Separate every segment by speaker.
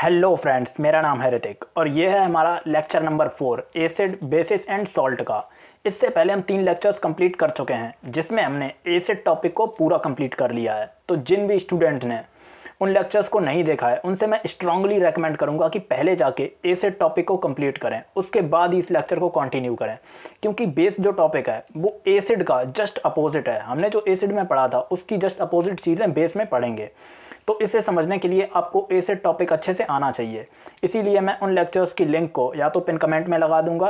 Speaker 1: Hello friends, मेरा नाम है ऋतिक और ये है हमारा lecture number 4 acid basis and salt का। इससे पहले हम 3 लेक्चर्स कंप्लीट कर चुके हैं जिसमें हमने एसिड टॉपिक को पूरा कंप्लीट कर लिया है। तो जिन भी स्टूडेंट ने उन लेक्चर्स को नहीं देखा है उनसे मैं स्ट्रांगली रेकमेंड करूंगा कि पहले जाके एसिड टॉपिक को कंप्लीट करें, उसके बाद ही इस लेक्चर को कंटिन्यू करें, क्योंकि बेस जो टॉपिक है वो एसिड का जस्ट अपोजिट है। हमने जो एसिड में पढ़ा था उसकी जस्ट अपोजिट चीज़ें बेस में पढ़ेंगे। तो इसे समझने के लिए आपको एसिड टॉपिक अच्छे से आना चाहिए। इसीलिए मैं उन लेक्चर्स की लिंक को या तो पिन कमेंट में लगा दूंगा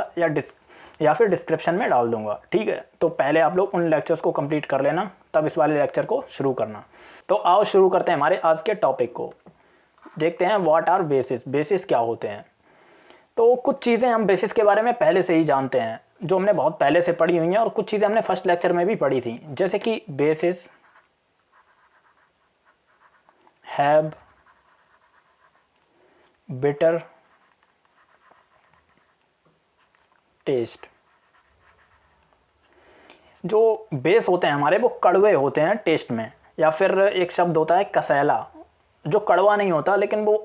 Speaker 1: या फिर डिस्क्रिप्शन में डाल दूंगा। ठीक है, तो पहले आप लोग उन लेक्चर्स को कंप्लीट कर लेना, तब इस वाले लेक्चर को शुरू करना। तो आओ शुरू करते हैं हमारे आज के टॉपिक को। देखते हैं व्हाट आर बेसिस, बेसिस क्या होते हैं। तो कुछ चीज़ें हम बेसिस के बारे में पहले से ही जानते हैं, जो हमने बहुत पहले से पढ़ी हुई हैं, और कुछ चीज़ें हमने फर्स्ट लेक्चर में भी पढ़ी थी। जैसे कि बेसिस हैव बिटर टेस्ट। जो बेस होते हैं हमारे वो कड़वे होते हैं टेस्ट में, या फिर एक शब्द होता है कसैला, जो कड़वा नहीं होता लेकिन वो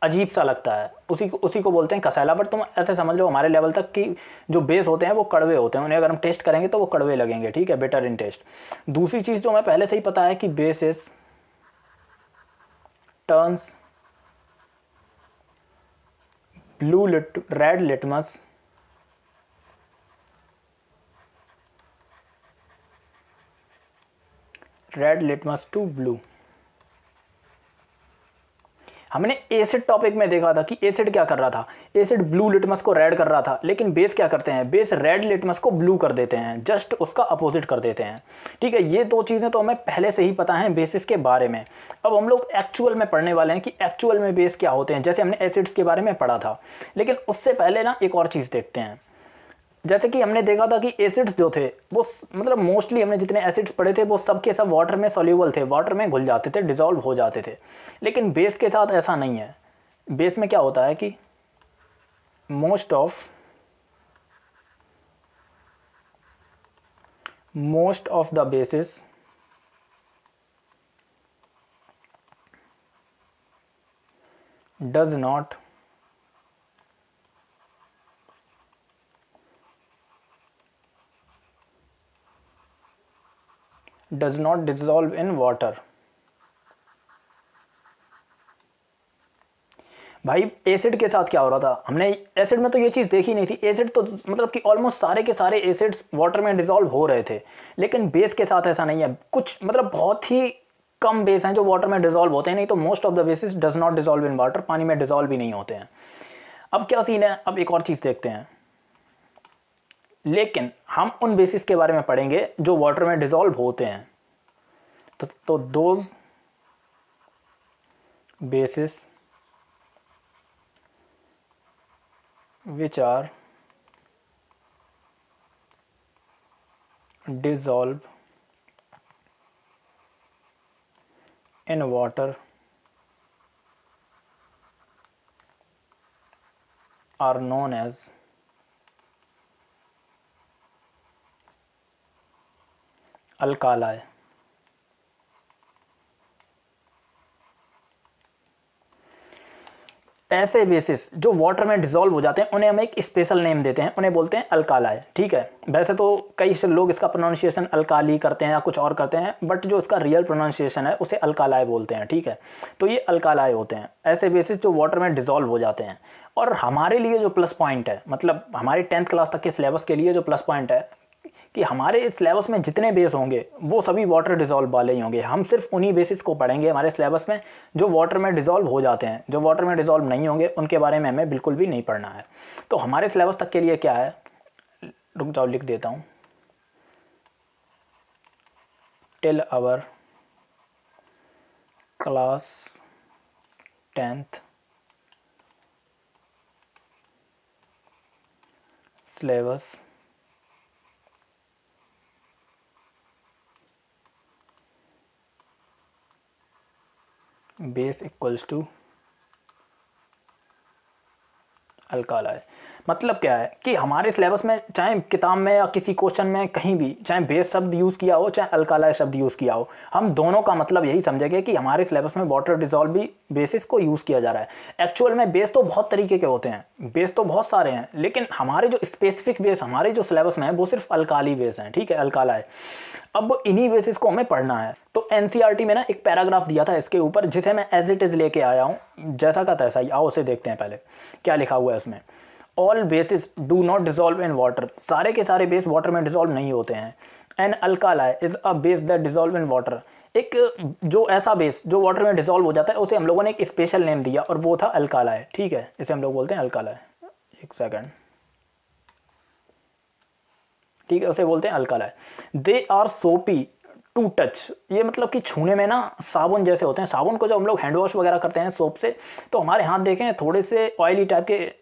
Speaker 1: अजीब सा लगता है, उसी को बोलते हैं कसैला। बट तुम ऐसे समझ लो हमारे लेवल तक कि जो बेस होते हैं वो कड़वे होते हैं, उन्हें अगर हम टेस्ट करेंगे तो वो कड़वे लगेंगे। ठीक है, बिटर इन टेस्ट। दूसरी चीज़ जो हमें पहले से ही पता है कि base is turns red litmus to blue. हमने एसिड टॉपिक में देखा था कि एसिड क्या कर रहा था, एसिड ब्लू लिटमस को रेड कर रहा था, लेकिन बेस क्या करते हैं, बेस रेड लिटमस को ब्लू कर देते हैं, जस्ट उसका अपोजिट कर देते हैं। ठीक है, ये दो चीज़ें तो हमें पहले से ही पता है बेसिस के बारे में। अब हम लोग एक्चुअल में पढ़ने वाले हैं कि एक्चुअल में बेस क्या होते हैं, जैसे हमने एसिड्स के बारे में पढ़ा था। लेकिन उससे पहले ना एक और चीज़ देखते हैं। जैसे कि हमने देखा था कि एसिड्स जो थे वो मतलब मोस्टली हमने जितने एसिड्स पढ़े थे वो सब के सब वाटर में सॉल्यूबल थे, वाटर में घुल जाते थे, डिजॉल्व हो जाते थे। लेकिन बेस के साथ ऐसा नहीं है। बेस में क्या होता है कि most of the basis does not dissolve in water। भाई एसिड के साथ क्या हो रहा था, हमने एसिड में तो ये चीज़ देखी नहीं थी। एसिड तो मतलब कि ऑलमोस्ट सारे के सारे एसिड्स वाटर में डिसॉल्व हो रहे थे, लेकिन बेस के साथ ऐसा नहीं है। कुछ मतलब बहुत ही कम बेस हैं जो वाटर में डिसॉल्व होते हैं, नहीं तो most of the basis does not dissolve in water, पानी में डिसॉल्व भी नहीं होते हैं। अब क्या सीन है, अब एक और चीज़ देखते हैं। लेकिन हम उन बेसिस के बारे में पढ़ेंगे जो वाटर में डिसॉल्व होते हैं। तो those basis which are dissolve in water are known as alkali। ऐसे बेसिस जो वाटर में डिसॉल्व हो जाते हैं उन्हें हम एक स्पेशल नेम देते हैं, उन्हें बोलते हैं अल्कालाई। ठीक है, वैसे तो कई लोग इसका प्रोनाउंसिएशन अल्काली करते हैं या कुछ और करते हैं, बट जो इसका रियल प्रोनाउंसिएशन है उसे अल्कालाई बोलते हैं। ठीक है, तो ये अल्कालाई होते हैं ऐसे बेसिस जो वाटर में डिसॉल्व हो जाते हैं। और हमारे लिए जो प्लस पॉइंट है, मतलब हमारी 10th क्लास तक के सिलेबस के लिए जो प्लस पॉइंट है कि हमारे सिलेबस में जितने बेस होंगे वो सभी वाटर डिसॉल्व वाले ही होंगे। हम सिर्फ उन्हीं बेसिस को पढ़ेंगे हमारे सिलेबस में जो वाटर में डिसॉल्व हो जाते हैं। जो वाटर में डिसॉल्व नहीं होंगे उनके बारे में हमें बिल्कुल भी नहीं पढ़ना है। तो हमारे सिलेबस तक के लिए क्या है, रुक जाओ लिख देता हूँ। Till our class 10th syllabus base equals to alkali मतलब क्या है कि हमारे सिलेबस में चाहे किताब में या किसी क्वेश्चन में कहीं भी चाहे बेस शब्द यूज़ किया हो चाहे अल्कालाई शब्द यूज़ किया हो, हम दोनों का मतलब यही समझेंगे कि हमारे सिलेबस में वाटर डिजॉल्व बेसिस को यूज़ किया जा रहा है। एक्चुअल में बेस तो बहुत तरीके के होते हैं, बेस तो बहुत सारे हैं, लेकिन हमारे जो स्पेसिफिक बेस हमारे जो सिलेबस में है वो सिर्फ अल्काली बेस हैं, ठीक है, अल्कालाई। अब इन्हीं बेसिस को हमें पढ़ना है। तो एनसीईआरटी में ना एक पैराग्राफ दिया था इसके ऊपर, जिसे मैं एज इट इज़ लेके आया हूँ, जैसा का तैसा ही। आओ उसे देखते हैं पहले क्या लिखा हुआ है उसमें। All basis do not dissolve in water, सारे के सारे बेस वाटर में डिजॉल्व नहीं होते हैं। An alkali is a base that dissolve in water, एक जो ऐसा बेस जो वाटर में डिजॉल्व हो जाता है उसे हम लोगों ने एक स्पेशल नेम दिया और वो था अल्कालाई, ठीक है, इसे हम लोग बोलते हैं अल्कालाई। एक सेकंड, ठीक है, उसे बोलते हैं अल्कालाई। दे आर सोपी टू टच, ये मतलब कि छूने में ना साबुन जैसे होते हैं। साबुन को जब हम लोग हैंड वॉश वगैरह करते हैं सोप से, तो हमारे हाथ देखें थोड़े से ऑयली टाइप के,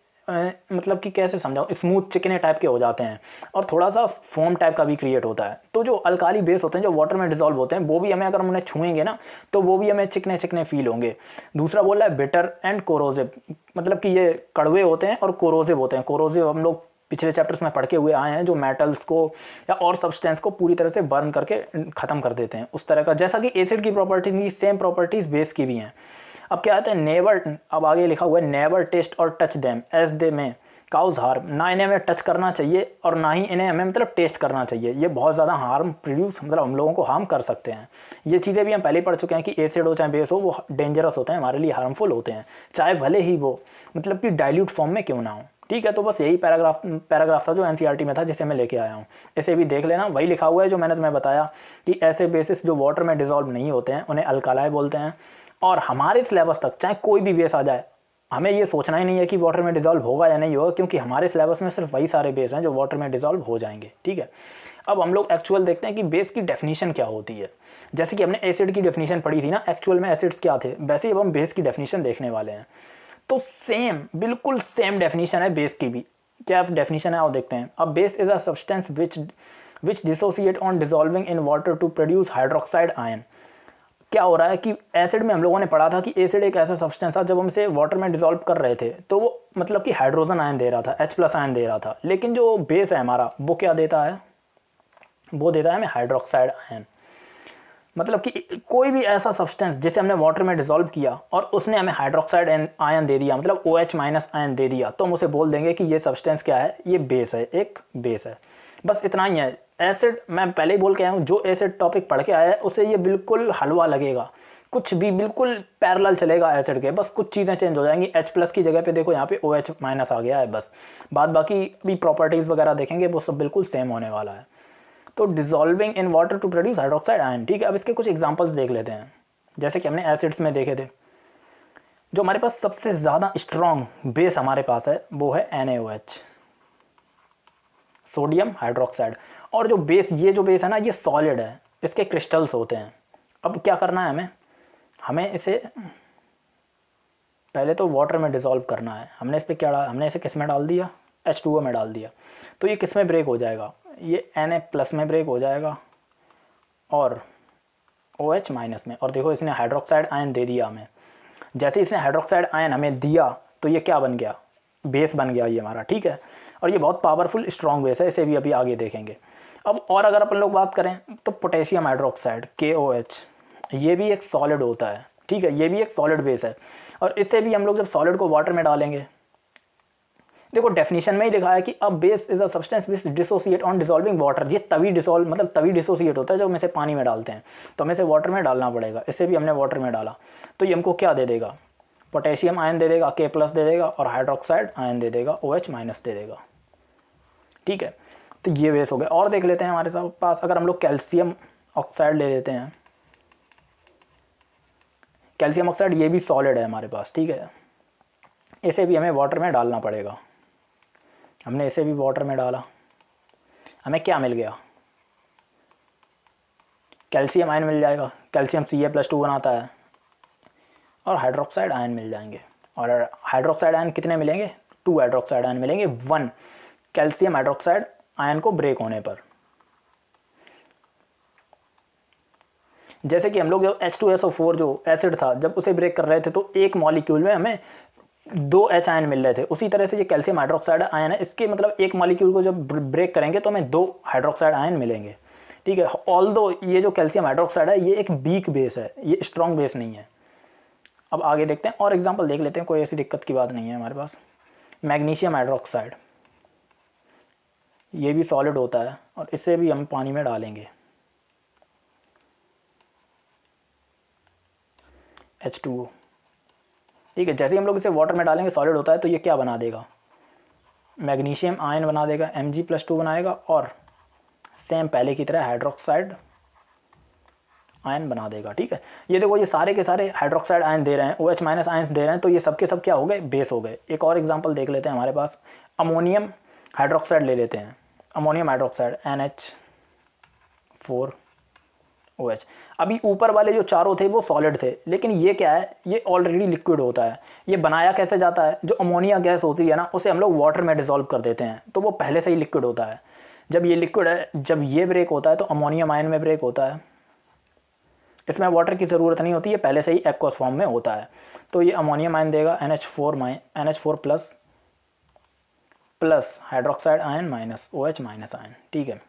Speaker 1: मतलब कि कैसे समझाऊं, स्मूथ चिकने टाइप के हो जाते हैं और थोड़ा सा फोम टाइप का भी क्रिएट होता है। तो जो अल्काली बेस होते हैं जो वाटर में डिजॉल्व होते हैं, वो भी हमें अगर हम उन्हें छुएंगे ना तो वो भी हमें चिकने चिकने फील होंगे। दूसरा बोल रहा है बिटर एंड कोरोसिव, मतलब कि ये कड़वे होते हैं और कोरोसिव होते हैं। कोरोसिव हम लोग पिछले चैप्टर्स में पढ़ के हुए आए हैं, जो मेटल्स को या और सब्सटेंस को पूरी तरह से बर्न करके ख़त्म कर देते हैं, उस तरह का। जैसा कि एसिड की प्रॉपर्टी सेम प्रॉपर्टीज़ बेस की भी हैं। अब क्या आता है, नेवर, अब आगे लिखा हुआ है नेवर टेस्ट और टच देम एज दे में काउज हार्म, ना इन्हें हमें टच करना चाहिए और ना ही इन्हें हमें मतलब टेस्ट करना चाहिए। ये बहुत ज़्यादा हार्म प्रोड्यूस, मतलब हम लोगों को हार्म कर सकते हैं। ये चीज़ें भी हम पहले ही पढ़ चुके हैं कि एसिड हो चाहे बेस हो वो डेंजरस होते हैं, हमारे लिए हार्मफुल होते हैं, चाहे भले ही वो मतलब कि डाइल्यूट फॉर्म में क्यों ना हो, ठीक है। तो बस यही पैराग्राफ था जो एनसीईआरटी में था, जिसे मैं लेके आया हूँ। इसे भी देख लेना, वही लिखा हुआ है जो मैंने तुम्हें बताया कि ऐसे बेसिस जो वाटर में डिजॉल्व नहीं होते हैं उन्हें अल्कालाई बोलते हैं। और हमारे सिलेबस तक चाहे कोई भी बेस आ जाए, हमें ये सोचना ही नहीं है कि वाटर में डिजॉल्व होगा या नहीं होगा, क्योंकि हमारे सिलेबस में सिर्फ वही सारे बेस हैं जो वाटर में डिजॉल्व हो जाएंगे, ठीक है। अब हम लोग एक्चुअल देखते हैं कि बेस की डेफिनेशन क्या होती है। जैसे कि हमने एसिड की डेफिनेशन पढ़ी थी ना, एक्चुअल में एसिड्स क्या थे, वैसे ही अब हम बेस की डेफिनेशन देखने वाले हैं। तो सेम, बिल्कुल सेम डेफिनेशन है बेस की भी। क्या डेफिनेशन है आओ देखते हैं। अब base is a substance which dissociate on dissolving in water to produce hydroxide ion. क्या हो रहा है कि एसिड में हम लोगों ने पढ़ा था कि एसिड एक ऐसा सब्सटेंस था, जब हम इसे वाटर में डिसॉल्व कर रहे थे तो वो मतलब कि हाइड्रोजन आयन दे रहा था, H+ आयन दे रहा था। लेकिन जो बेस है हमारा वो क्या देता है, वो देता है हमें हाइड्रोक्साइड आयन। मतलब कि कोई भी ऐसा सब्सटेंस जिसे हमने वाटर में डिसॉल्व किया और उसने हमें हाइड्रोक्साइड आयन दे दिया, मतलब OH- आयन दे दिया, तो हम उसे बोल देंगे कि ये सब्सटेंस क्या है, ये बेस है, एक बेस है। बस इतना ही है। एसिड मैं पहले ही बोल के आया हूँ, जो एसिड टॉपिक पढ़ के आया है उसे ये बिल्कुल हलवा लगेगा, कुछ भी बिल्कुल पैरेलल चलेगा एसिड के, बस कुछ चीज़ें चेंज हो जाएंगी। H+ की जगह पे देखो यहाँ पे OH- आ गया है, बस। बाद बाकी भी प्रॉपर्टीज़ वगैरह देखेंगे वो सब बिल्कुल सेम होने वाला है। तो dissolving in water to produce hydroxide ion, ठीक है। अब इसके कुछ एग्जांपल्स देख लेते हैं, जैसे कि हमने एसिड्स में देखे थे। जो हमारे पास सबसे ज़्यादा स्ट्रॉन्ग बेस हमारे पास है वो है NaOH, सोडियम हाइड्रोक्साइड। और जो बेस, ये जो बेस है ना, ये सॉलिड है, इसके क्रिस्टल्स होते हैं। अब क्या करना है हमें इसे पहले तो वाटर में डिसॉल्व करना है। हमने इस पर क्या डाला, हमने इसे किस में डाल दिया, H2O में डाल दिया। तो ये किस में ब्रेक हो जाएगा, ये Na+ में ब्रेक हो जाएगा और OH- में। और देखो इसने हाइड्रोक्साइड आयन दे दिया हमें। जैसे इसने हाइड्रोक्साइड आयन हमें दिया तो ये क्या बन गया, बेस बन गया ये हमारा, ठीक है। और ये बहुत पावरफुल स्ट्रॉन्ग बेस है, इसे भी अभी आगे देखेंगे। अब और अगर अपन लोग बात करें तो पोटेशियम हाइड्रोक्साइड KOH, ये भी एक सॉलिड होता है, ठीक है, ये भी एक सॉलिड बेस है। और इससे भी हम लोग जब सॉलिड को वाटर में डालेंगे, देखो डेफिनेशन में ही लिखा है कि a base is a substance which dissociate on dissolving water. ये तभी डिसॉल्व, मतलब तभी डिसोसिएट होता है जब हम इसे पानी में डालते हैं, तो हमें इसे वाटर में डालना पड़ेगा। इसे भी हमने वाटर में डाला तो ये हमको क्या दे देगा, पोटेशियम आयन दे देगा, K+ दे देगा, और हाइड्रोक्साइड आयन दे देगा, OH- दे देगा, ठीक है। तो ये बेस हो गए। और देख लेते हैं हमारे पास, अगर हम लोग कैल्शियम ऑक्साइड ले लेते हैं, कैल्शियम ऑक्साइड ये भी सॉलिड है हमारे पास, ठीक है। इसे भी हमें वाटर में डालना पड़ेगा। हमने इसे भी वाटर में डाला, हमें क्या मिल गया, कैल्शियम आयन मिल जाएगा। कैल्शियम Ca+2 बनाता है और हाइड्रोक्साइड आयन मिल जाएंगे। और हाइड्रोक्साइड आयन कितने मिलेंगे, 2 हाइड्रोक्साइड आयन मिलेंगे 1 कैल्शियम हाइड्रोक्साइड आयन को ब्रेक होने पर। जैसे कि हम लोग जो H2SO4 जो एसिड था, जब उसे ब्रेक कर रहे थे तो एक मॉलिक्यूल में हमें 2 H आयन मिल रहे थे। उसी तरह से ये कैल्शियम हाइड्रोक्साइड आयन है, इसके मतलब एक मॉलिक्यूल को जब ब्रेक करेंगे तो हमें 2 हाइड्रोक्साइड आयन मिलेंगे, ठीक है। ऑल्दो ये जो कैल्शियम हाइड्रोक्साइड है ये एक वीक बेस है, ये स्ट्रॉन्ग बेस नहीं है। अब आगे देखते हैं और एग्जांपल देख लेते हैं, कोई ऐसी दिक्कत की बात नहीं है हमारे पास। मैग्नीशियम हाइड्रोक्साइड, ये भी सॉलिड होता है और इसे भी हम पानी में डालेंगे, H2O, ठीक है। जैसे ही हम लोग इसे वाटर में डालेंगे सॉलिड होता है तो ये क्या बना देगा, मैग्नीशियम आयन बना देगा, Mg+2 बनाएगा और सेम पहले की तरह हाइड्रोक्साइड आयन बना देगा, ठीक है। ये देखो ये सारे के सारे हाइड्रोक्साइड आयन दे रहे हैं, OH- आयन्स दे रहे हैं, तो ये सब के सब क्या हो गए, बेस हो गए। एक और एग्जांपल देख लेते हैं हमारे पास, अमोनियम हाइड्रोक्साइड ले लेते हैं, अमोनियम हाइड्रोक्साइड NH4OH। अभी ऊपर वाले जो चारों थे वो सॉलिड थे, लेकिन ये क्या है, ये ऑलरेडी लिक्विड होता है। ये बनाया कैसे जाता है, जो अमोनिया गैस होती है ना उसे हम लोग वाटर में डिसॉल्व कर देते हैं, तो वो पहले से ही लिक्विड होता है। जब ये लिक्विड है, जब ये ब्रेक होता है तो अमोनियम आयन में ब्रेक होता है, इसमें वाटर की ज़रूरत नहीं होती है, पहले से ही एक्वस फॉर्म में होता है। तो ये अमोनियम आयन देगा NH4 plus hydroxide ion minus OH- ion, ठीक है।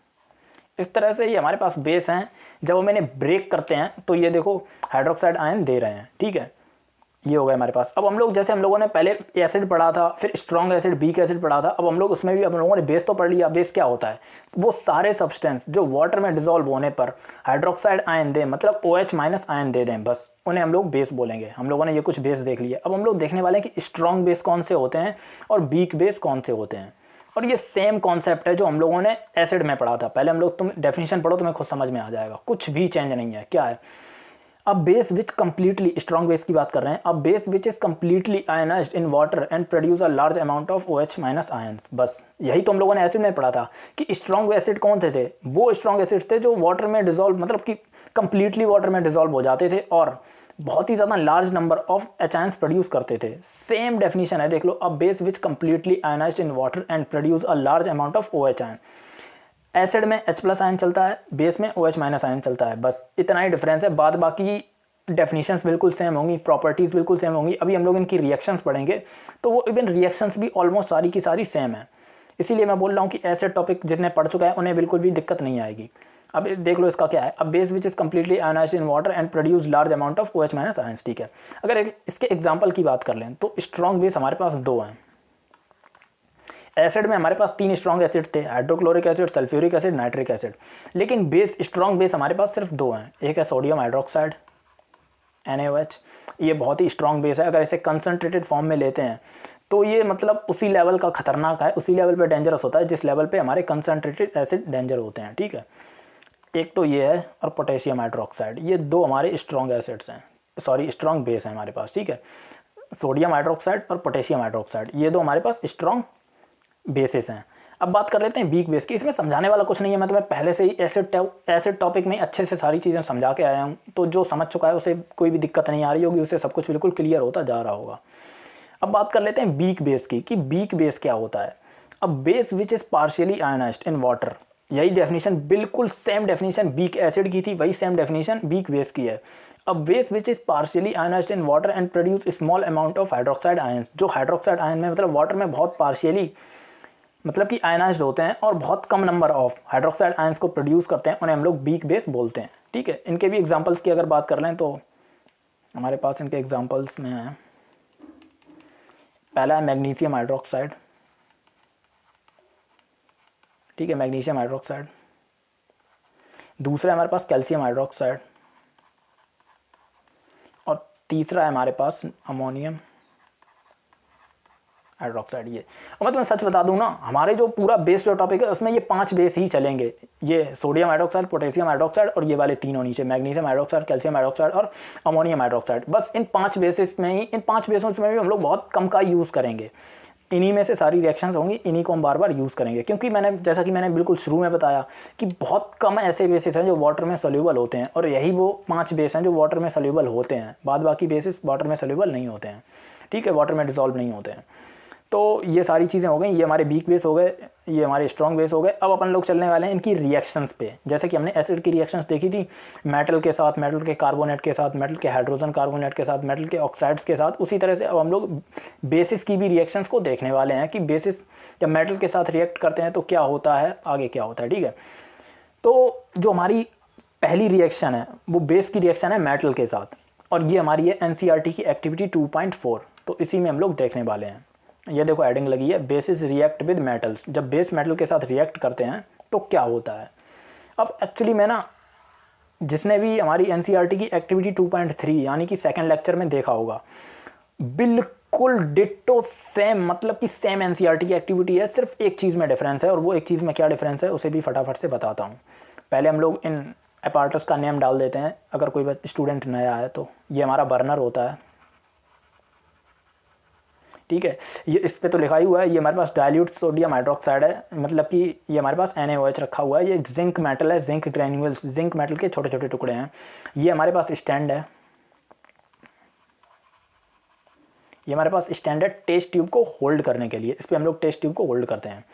Speaker 1: इस तरह से ये हमारे पास बेस हैं, जब हम इन्हें ब्रेक करते हैं तो ये देखो हाइड्रोक्साइड आयन दे रहे हैं, ठीक है। ये हो गया हमारे पास। अब हम लोग जैसे हम लोगों ने पहले एसिड पढ़ा था, फिर स्ट्रॉन्ग एसिड वीक एसिड पढ़ा था, अब हम लोग उसमें भी हम लोगों ने बेस तो पढ़ लिया। बेस क्या होता है, वो सारे सब्सटेंस जो वाटर में डिसॉल्व होने पर हाइड्रोक्साइड आयन दें, मतलब OH- आयन दे दें, बस उन्हें हम लोग बेस बोलेंगे। हम लोगों ने ये कुछ बेस देख लिए। अब हम लोग देखने वाले हैं कि स्ट्रॉन्ग बेस कौन से होते हैं और वीक बेस कौन से होते हैं। और ये सेम कॉन्सेप्ट है जो हम लोगों ने एसिड में पढ़ा था। पहले हम लोग, तुम डेफिनेशन पढ़ो तुम्हें खुद समझ में आ जाएगा, कुछ भी चेंज नहीं है। क्या है, अब base which completely, strong base की बात कर रहे हैं, अब base which is completely ionised in water and produce a large amount of OH- ions. बस यही तो हम लोगों ने एसिड में पढ़ा था कि स्ट्रॉन्ग एसिड कौन थे, वो स्ट्रॉन्ग एसिड थे जो वाटर में डिसॉल्व, मतलब कि कंप्लीटली वाटर में डिसॉल्व हो जाते थे और बहुत ही ज़्यादा large number of H ions produce करते थे। सेम डेफिनेशन है, देख लो, अब base which completely ionised in water and produce a large amount of OH ion. Acid में H+ आयन चलता है, बेस में OH- आयन चलता है, बस इतना ही डिफरेंस है। बाद बाकी डेफिनेशंस बिल्कुल सेम होंगी, प्रॉपर्टीज़ बिल्कुल सेम होंगी। अभी हम लोग इनकी रिएक्शंस पढ़ेंगे तो वो इवन रिएक्शंस भी ऑलमोस्ट सारी की सारी सेम है। इसीलिए मैं बोल रहा हूँ कि ऐसे टॉपिक जितने पढ़ चुका है उन्हें बिल्कुल भी दिक्कत नहीं आएगी। अब देख लो इसका क्या है, अब base which is completely ionised in water and produce large amount of OH- ions, ठीक है। अगर इसके एग्जांपल की बात कर लें तो स्ट्रॉन्ग बेस हमारे पास 2 हैं। एसिड में हमारे पास 3 स्ट्रॉन्ग एसिड थे, hydrochloric acid, sulphuric acid, nitric acid. लेकिन बेस, स्ट्रॉन्ग बेस हमारे पास सिर्फ 2 हैं। एक है सोडियम हाइड्रोक्साइड NaOH, ये बहुत ही स्ट्रॉन्ग बेस है। अगर इसे कंसनट्रेटेड फॉर्म में लेते हैं तो ये मतलब उसी लेवल का खतरनाक है, उसी लेवल पे डेंजरस होता है जिस लेवल पे हमारे कंसनट्रेटेड एसिड डेंजर होते हैं, ठीक है। एक तो ये है, और पोटेशियम हाइड्रोक्साइड, ये 2 हमारे स्ट्रॉन्ग एसिड्स हैं, सॉरी स्ट्रॉन्ग बेस हैं हमारे पास, ठीक है। सोडियम हाइड्रोक्साइड और पोटेशियम हाइड्रोक्साइड, ये 2 हमारे पास स्ट्रॉन्ग बेसिस हैं। अब बात कर लेते हैं वीक बेस की। इसमें समझाने वाला कुछ नहीं है, मैं तुम्हें पहले से ही एसिड टॉपिक में अच्छे से सारी चीज़ें समझा के आया हूँ, तो जो समझ चुका है उसे कोई भी दिक्कत नहीं आ रही होगी, उसे सब कुछ बिल्कुल क्लियर होता जा रहा होगा। अब बात कर लेते हैं वीक बेस की, कि वीक बेस क्या होता है। अब base which is partially ionised in water, यही डेफिनेशन, बिल्कुल सेम डेफिनेशन वीक एसिड की थी, वही सेम डेफिनेशन वीक बेस की है। अब base which is partially ionised in water and produce small amount of hydroxide ions, जो हाइड्रोक्साइड आयन में मतलब वाटर में बहुत पार्शियली मतलब कि आयनाइज्ड होते हैं और बहुत कम नंबर ऑफ हाइड्रोक्साइड आयंस को प्रोड्यूस करते हैं, उन्हें हम लोग वीक बेस बोलते हैं, ठीक है। इनके भी एग्जांपल्स की अगर बात कर लें तो हमारे पास इनके एग्जांपल्स में है, पहला है मैग्नीशियम हाइड्रोक्साइड, ठीक है, मैग्नीशियम हाइड्रोक्साइड। दूसरा है हमारे पास कैल्शियम हाइड्रोक्साइड, और तीसरा है हमारे पास अमोनियम हाइड्रोक्साइड। ये, और मैं तुम्हें सच बता दूं ना, हमारे जो पूरा बेस जो टॉपिक है उसमें ये 5 बेस ही चलेंगे, ये सोडियम हाइड्रोक्साइड, पोटेशियम हाइड्रोक्साइड और ये वाले तीनों नीचे, मैग्नीशियम हाइड्रोक्साइड, कैल्शियम हाइड्रोक्साइड और अमोनियम हाइड्रोक्साइड। बस इन 5 बेसिस में ही, इन 5 बेसों में भी हम लोग बहुत कम का यूज़ करेंगे। इन्हीं में से सारी रिएक्शंस होंगी, इन्हीं को हम बार बार यूज़ करेंगे, क्योंकि मैंने, जैसा कि मैंने बिल्कुल शुरू में बताया कि बहुत कम ऐसे बेसिस हैं जो वाटर में सोल्यूबल होते हैं, और यही वो 5 बेस हैं जो वाटर में सोल्यूबल होते हैं। बाद बाकी बेसिस वाटर में सोल्यूबल नहीं होते हैं, ठीक है, वाटर में डिसॉल्व नहीं होते हैं। तो ये सारी चीज़ें हो गई, ये हमारे वीक बेस हो गए, ये हमारे स्ट्रॉन्ग बेस हो गए। अब अपन लोग चलने वाले हैं इनकी रिएक्शंस पे। जैसे कि हमने एसिड की रिएक्शंस देखी थी मेटल के साथ, मेटल के कार्बोनेट के साथ, मेटल के हाइड्रोजन कार्बोनेट के साथ, मेटल के ऑक्साइड्स के साथ, उसी तरह से अब हम लोग बेसिस की भी रिएक्शंस को देखने वाले हैं कि बेसिस जब मेटल के साथ रिएक्ट करते हैं तो क्या होता है, आगे क्या होता है। ठीक है, तो जो हमारी पहली रिएक्शन है वो बेस की रिएक्शन है मेटल के साथ, और ये हमारी है एनसीईआरटी की एक्टिविटी 2.4। तो इसी में हम लोग देखने वाले हैं। ये देखो हेडिंग लगी है बेसिस रिएक्ट विद मेटल्स। जब बेस मेटल के साथ रिएक्ट करते हैं तो क्या होता है। अब एक्चुअली मैं ना, जिसने भी हमारी एनसीईआरटी की एक्टिविटी 2.3 यानी कि सेकंड लेक्चर में देखा होगा, बिल्कुल डिट्टो सेम, मतलब कि सेम एनसीईआरटी की एक्टिविटी है, सिर्फ एक चीज़ में डिफरेंस है। और वो एक चीज़ में क्या डिफरेंस है उसे भी फटाफट से बताता हूँ। पहले हम लोग इन अपैरेटस का नेम डाल देते हैं अगर कोई स्टूडेंट नया है तो। ये हमारा बर्नर होता है, ठीक है। ये इस पे तो लिखा ही हुआ है, ये हमारे पास डाइल्यूट सोडियम हाइड्रोक्साइड है, मतलब कि ये हमारे पास NaOH रखा हुआ है। ये जिंक मेटल है, जिंक ग्रैन्यूल्स, जिंक मेटल के छोटे छोटे टुकड़े हैं। ये हमारे पास स्टैंड है, ये हमारे पास स्टैंड है टेस्ट ट्यूब को होल्ड करने के लिए। इस पर हम लोग टेस्ट ट्यूब को होल्ड करते हैं।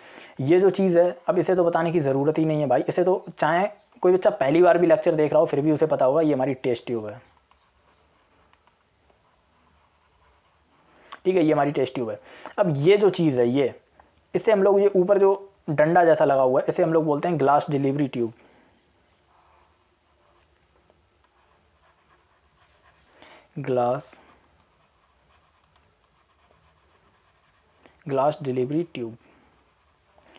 Speaker 1: ये जो चीज़ है, अब इसे तो बताने की ज़रूरत ही नहीं है भाई, इसे तो चाहे कोई बच्चा पहली बार भी लेक्चर देख रहा हो फिर भी उसे पता होगा ये हमारी टेस्ट ट्यूब है, ठीक है। ये हमारी टेस्ट ट्यूब है। अब ये जो चीज़ है, ये इससे हम लोग, ये ऊपर जो डंडा जैसा लगा हुआ है इसे हम लोग बोलते हैं glass delivery tube. Glass delivery tube,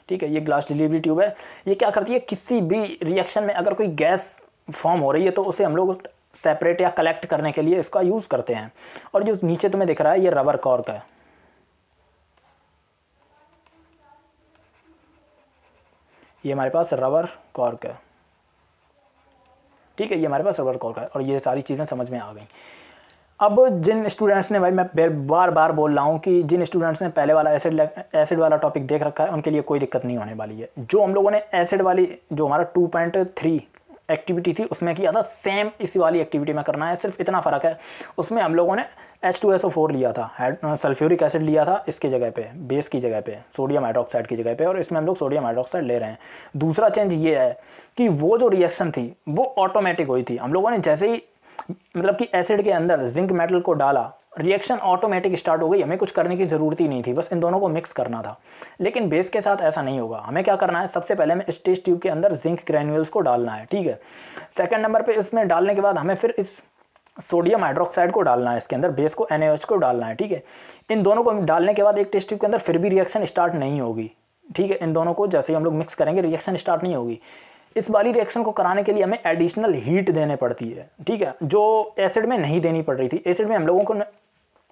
Speaker 1: ठीक है। ये ग्लास डिलीवरी ट्यूब है। ये क्या करती है, किसी भी रिएक्शन में अगर कोई गैस फॉर्म हो रही है तो उसे हम लोग सेपरेट या कलेक्ट करने के लिए इसका यूज़ करते हैं। और जो नीचे तुम्हें दिख रहा है ये रबर कॉर्क है, ये हमारे पास रबर कॉर्क है, ठीक है। ये हमारे पास रबर कॉर्क है। और ये सारी चीज़ें समझ में आ गई। अब जिन स्टूडेंट्स ने, भाई मैं बार बार बोल रहा हूँ कि जिन स्टूडेंट्स ने पहले वाला एसिड वाला टॉपिक देख रखा है उनके लिए कोई दिक्कत नहीं होने वाली है। जो हम लोगों ने एसिड वाली, जो हमारा 2.3 एक्टिविटी थी उसमें किया था, सेम इसी वाली एक्टिविटी में करना है। सिर्फ इतना फ़र्क है, उसमें हम लोगों ने H2SO4 लिया था, सल्फ्यूरिक एसिड लिया था इसके जगह पे, बेस की जगह पे, सोडियम हाइड्रोक्साइड की जगह पे, और इसमें हम लोग सोडियम हाइड्रोक्साइड ले रहे हैं। दूसरा चेंज ये है कि वो जो रिएक्शन थी वो ऑटोमेटिक हुई थी। हम लोगों ने जैसे ही, मतलब कि एसिड के अंदर जिंक मेटल को डाला, रिएक्शन ऑटोमेटिक स्टार्ट हो गई, हमें कुछ करने की ज़रूरत ही नहीं थी, बस इन दोनों को मिक्स करना था। लेकिन बेस के साथ ऐसा नहीं होगा। हमें क्या करना है, सबसे पहले हमें इस टेस्ट ट्यूब के अंदर जिंक ग्रैन्यूल्स को डालना है, ठीक है। सेकंड नंबर पे इसमें डालने के बाद हमें फिर इस सोडियम हाइड्रोक्साइड को डालना है, इसके अंदर बेस को NaOH को डालना है, ठीक है। इन दोनों को डालने के बाद एक टेस्ट ट्यूब के अंदर फिर भी रिएक्शन स्टार्ट नहीं होगी, ठीक है। इन दोनों को जैसे ही हम लोग मिक्स करेंगे रिएक्शन स्टार्ट नहीं होगी। इस वाली रिएक्शन को कराने के लिए हमें एडिशनल हीट देने पड़ती है, ठीक है, जो एसिड में नहीं देनी पड़ रही थी। एसिड में हम लोगों को,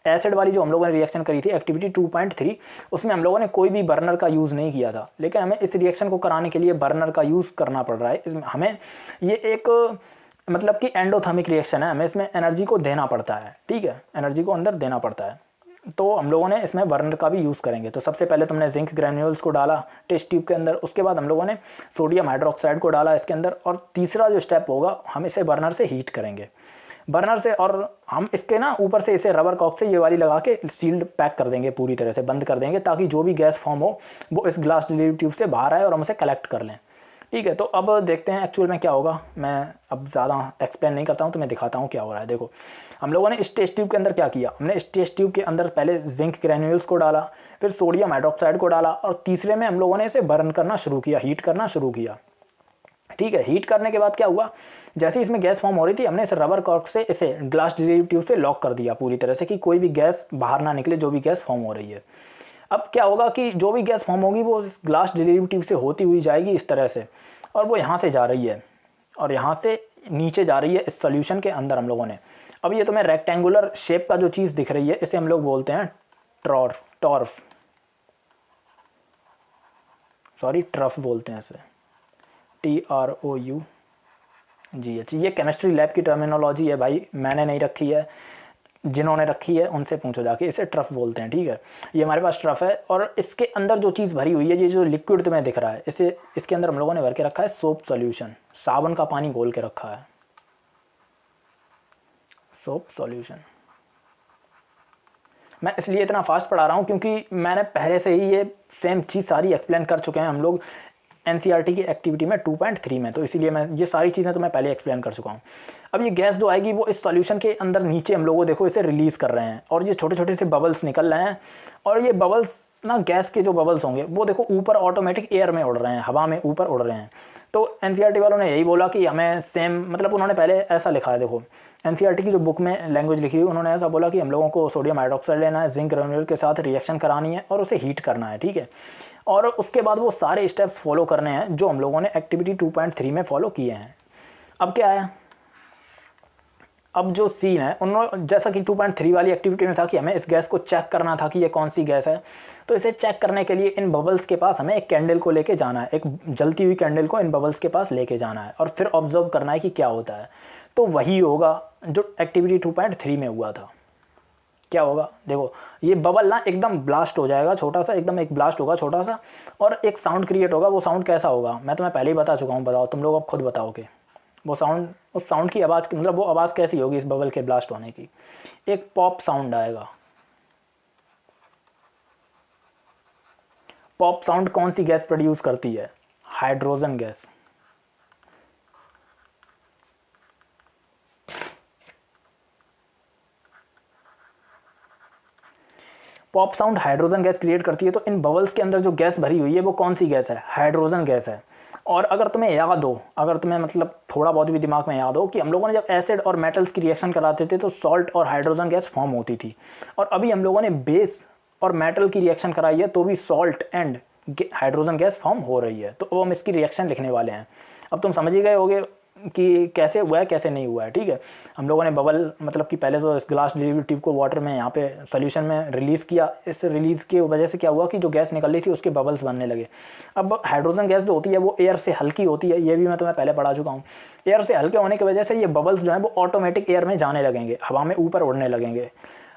Speaker 1: एसिड वाली जो हम लोगों ने रिएक्शन करी थी एक्टिविटी 2.3, उसमें हम लोगों ने कोई भी बर्नर का यूज़ नहीं किया था। लेकिन हमें इस रिएक्शन को कराने के लिए बर्नर का यूज़ करना पड़ रहा है। इसमें हमें ये एक, मतलब कि एंडोथर्मिक रिएक्शन है, हमें इसमें एनर्जी को देना पड़ता है, ठीक है, एनर्जी को अंदर देना पड़ता है। तो हम लोगों ने इसमें बर्नर का भी यूज़ करेंगे। तो सबसे पहले तुमने जिंक ग्रैन्यूल्स को डाला टेस्ट ट्यूब के अंदर, उसके बाद हम लोगों ने सोडियम हाइड्रोक्साइड को डाला इसके अंदर, और तीसरा जो स्टेप होगा हम इसे बर्नर से हीट करेंगे, बर्नर से। और हम इसके ना ऊपर से इसे रबर कॉक से ये वाली लगा के सील्ड पैक कर देंगे, पूरी तरह से बंद कर देंगे, ताकि जो भी गैस फॉर्म हो वो इस ग्लास डिलीवरी ट्यूब से बाहर आए और हम उसे कलेक्ट कर लें, ठीक है। तो अब देखते हैं एक्चुअल में क्या होगा। मैं अब ज़्यादा एक्सप्लेन नहीं करता हूँ, तो मैं दिखाता हूँ क्या हो रहा है। देखो हम लोगों ने इस टेस्ट ट्यूब के अंदर क्या किया, हमने इस टेस्ट ट्यूब के अंदर पहले जिंक ग्रैन्यूल्स को डाला, फिर सोडियम हाइड्रोक्साइड को डाला, और तीसरे में हम लोगों ने इसे बर्न करना शुरू किया, हीट करना शुरू किया, ठीक है। हीट करने के बाद क्या हुआ, जैसे इसमें गैस फॉर्म हो रही थी हमने इसे रबर कॉर्क से इसे ग्लास डिलीवरी ट्यूब से लॉक कर दिया पूरी तरह से, कि कोई भी गैस बाहर ना निकले, जो भी गैस फॉर्म हो रही है। अब क्या होगा कि जो भी गैस फॉर्म होगी वो इस ग्लास डिलीवरी ट्यूब से होती हुई जाएगी इस तरह से, और वो यहाँ से जा रही है और यहाँ से नीचे जा रही है इस सोल्यूशन के अंदर हम लोगों ने। अब ये तुम्हें रेक्टेंगुलर शेप का जो चीज़ दिख रही है इसे हम लोग बोलते हैं टॉर्फ, सॉरी ट्रफ बोलते हैं इसे, TROUGH। ये केमिस्ट्री लैब की टर्मिनोलॉजी है भाई, मैंने नहीं रखी है, जिन्होंने रखी है उनसे पूछो जाके, इसे ट्रफ बोलते हैं, ठीक है। ये हमारे पास ट्रफ है, और इसके अंदर जो चीज़ भरी हुई है, ये जो लिक्विड तुम्हें दिख रहा है, इसे, इसके अंदर हम लोगों ने भर के रखा है सोप सॉल्यूशन, साबुन का पानी घोल के रखा है, सोप सॉल्यूशन। मैं इसलिए इतना फास्ट पढ़ा रहा हूँ क्योंकि मैंने पहले से ही ये सेम चीज़ सारी एक्सप्लेन कर चुके हैं हम लोग एनसीईआरटी की एक्टिविटी में 2.3 में, तो इसीलिए मैं ये सारी चीज़ें तो मैं पहले एक्सप्लेन कर चुका हूँ। अब ये गैस जो आएगी वो इस सॉल्यूशन के अंदर नीचे हम लोगों देखो इसे रिलीज़ कर रहे हैं और ये छोटे छोटे से बबल्स निकल रहे हैं और ये बबल्स ना गैस के जो बबल्स होंगे वो देखो ऊपर ऑटोमेटिक एयर में उड़ रहे हैं, हवा में ऊपर उड़ रहे हैं। तो एनसीईआरटी वालों ने यही बोला कि हमें सेम, मतलब उन्होंने पहले ऐसा लिखा है, देखो एनसीईआरटी की जो बुक में लैंग्वेज लिखी हुई उन्होंने ऐसा बोला कि हम लोगों को सोडियम हाइड्रोक्साइड लेना है, जिंक ग्रेन्यूल के साथ रिएक्शन करानी है और उसे हीट करना है, ठीक है। और उसके बाद वो सारे स्टेप्स फॉलो करने हैं जो हम लोगों ने एक्टिविटी 2.3 में फॉलो किए हैं। अब क्या है, अब जो सीन है उन्होंने जैसा कि 2.3 वाली एक्टिविटी में था कि हमें इस गैस को चेक करना था कि ये कौन सी गैस है, तो इसे चेक करने के लिए इन बबल्स के पास हमें एक कैंडल को लेके जाना है, एक जलती हुई कैंडल को इन बबल्स के पास लेके जाना है और फिर ऑब्जर्व करना है कि क्या होता है। तो वही होगा जो एक्टिविटी 2.3 में हुआ था। क्या होगा, देखो ये बबल ना एकदम ब्लास्ट हो जाएगा, छोटा सा एकदम एक ब्लास्ट होगा छोटा सा, और एक साउंड क्रिएट होगा। वो साउंड कैसा होगा मैं तुम्हें पहले ही बता चुका हूँ, बताओ तुम लोग अब खुद बताओगे। वो साउंड, उस साउंड की आवाज़, मतलब वो आवाज़ कैसी होगी इस बबल के ब्लास्ट होने की, एक पॉप साउंड आएगा। पॉप साउंड कौन सी गैस प्रोड्यूस करती है, hydrogen gas. Pop sound hydrogen gas create करती है। तो इन बबल्स के अंदर जो गैस भरी हुई है वो कौन सी गैस है, हाइड्रोजन गैस है। और अगर तुम्हें याद हो, अगर तुम्हें मतलब थोड़ा बहुत भी दिमाग में याद हो कि हम लोगों ने जब एसिड और मेटल्स की रिएक्शन कराते थे तो सॉल्ट और हाइड्रोजन गैस फॉर्म होती थी, और अभी हम लोगों ने बेस और मेटल की रिएक्शन कराई है तो भी salt and hydrogen gas form हो रही है। तो अब हम इसकी रिएक्शन लिखने वाले हैं। अब तुम समझ ही गए होगे कि कैसे हुआ है कैसे नहीं हुआ है, ठीक है। हम लोगों ने बबल, मतलब कि पहले तो इस ग्लास डिलीवरी ट्यूब को वाटर में यहाँ पे सोल्यूशन में रिलीज़ किया। इस रिलीज़ की वजह से क्या हुआ कि जो गैस निकल रही थी उसके बबल्स बनने लगे। अब हाइड्रोजन गैस जो होती है वो एयर से हल्की होती है, ये भी मैं तुम्हें पहले पढ़ा चुका हूँ। एयर से हल्के होने की वजह से ये बबल्स जो हैं वो ऑटोमेटिक एयर में जाने लगेंगे, हवा में ऊपर उड़ने लगेंगे।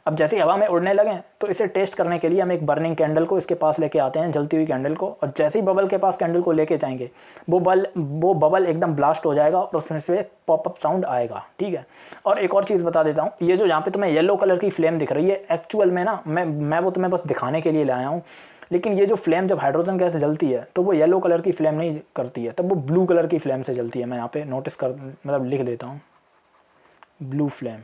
Speaker 1: अब जैसे ही हवा में उड़ने लगें तो इसे टेस्ट करने के लिए हम एक बर्निंग कैंडल को इसके पास लेके आते हैं, जलती हुई कैंडल को, और जैसे ही बबल के पास कैंडल को लेके जाएंगे वो बबल एकदम ब्लास्ट हो जाएगा और उसमें से पॉपअप साउंड आएगा, ठीक है। और एक और चीज़ बता देता हूँ, ये जो यहाँ पे तुम्हें येलो कलर की फ्लेम दिख रही है, एक्चुअल में ना मैं वो तुम्हें बस दिखाने के लिए लाया हूँ। लेकिन ये जो फ्लेम जब हाइड्रोजन गैस जलती है तो वो येलो कलर की फ्लेम नहीं करती है, तब वो ब्लू कलर की फ्लेम से जलती है। मैं यहाँ पे नोटिस कर, मतलब लिख देता हूँ, ब्लू फ्लेम,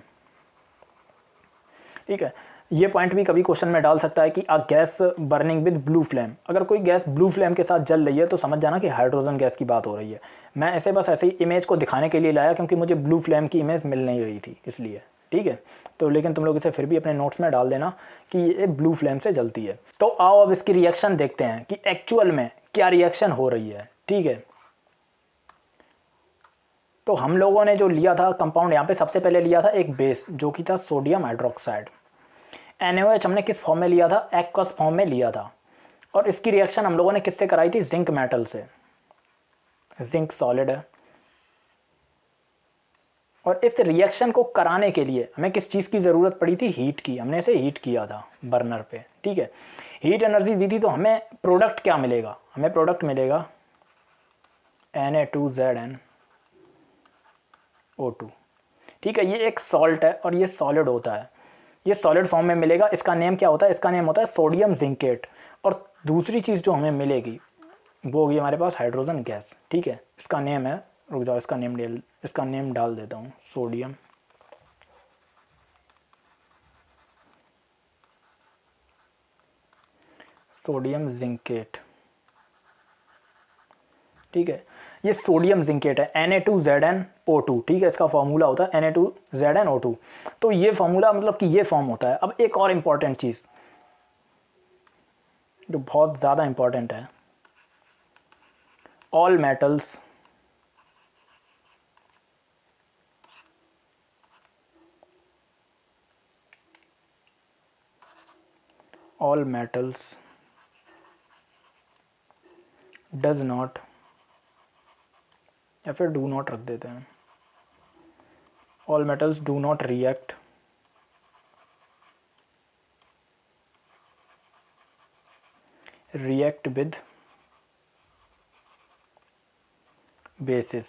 Speaker 1: ठीक है। ये पॉइंट भी कभी क्वेश्चन में डाल सकता है कि a gas burning with blue flame. अगर कोई गैस ब्लू फ्लेम के साथ जल रही है तो समझ जाना कि हाइड्रोजन गैस की बात हो रही है। मैं ऐसे बस ऐसे ही इमेज को दिखाने के लिए लाया क्योंकि मुझे ब्लू फ्लेम की इमेज मिल नहीं रही थी इसलिए, ठीक है। तो लेकिन तुम लोग इसे फिर भी अपने नोट्स में डाल देना कि ये ब्लू फ्लेम से जलती है। तो आओ अब इसकी रिएक्शन देखते हैं कि एक्चुअल में क्या रिएक्शन हो रही है, ठीक है। तो हम लोगों ने जो लिया था कंपाउंड, यहाँ पे सबसे पहले लिया था एक बेस जो कि था सोडियम हाइड्रोक्साइड। NaOH हमने किस फॉर्म में लिया था, एक्वस फॉर्म में लिया था। और इसकी रिएक्शन हम लोगों ने किससे कराई थी, जिंक मेटल से। जिंक सॉलिड है। और इस रिएक्शन को कराने के लिए हमें किस चीज़ की ज़रूरत पड़ी थी, हीट की। हमने इसे हीट किया था बर्नर पे, ठीक है। हीट एनर्जी दी थी तो हमें प्रोडक्ट क्या मिलेगा, हमें प्रोडक्ट मिलेगा Na2ZnO2, ठीक है। ये एक सॉल्ट है और ये सॉलिड होता है, ये सॉलिड फॉर्म में मिलेगा। इसका नेम क्या होता है, इसका नेम होता है सोडियम जिंकेट। और दूसरी चीज़ जो हमें मिलेगी वो होगी हमारे पास हाइड्रोजन गैस, ठीक है। इसका नेम है, रुक जाओ, इसका नेम डाल देता हूँ, सोडियम जिंकेट, ठीक है। ये सोडियम जिंकेट है, Na2ZnO2, ठीक है। इसका फॉर्मूला होता है Na2ZnO2। तो ये फॉर्मूला मतलब कि ये फॉर्म होता है। अब एक और इंपॉर्टेंट चीज़ जो बहुत ज़्यादा इंपॉर्टेंट है, ऑल मेटल्स डज नॉट, या फिर डू नॉट रख देते हैं, all metals do not react with basis.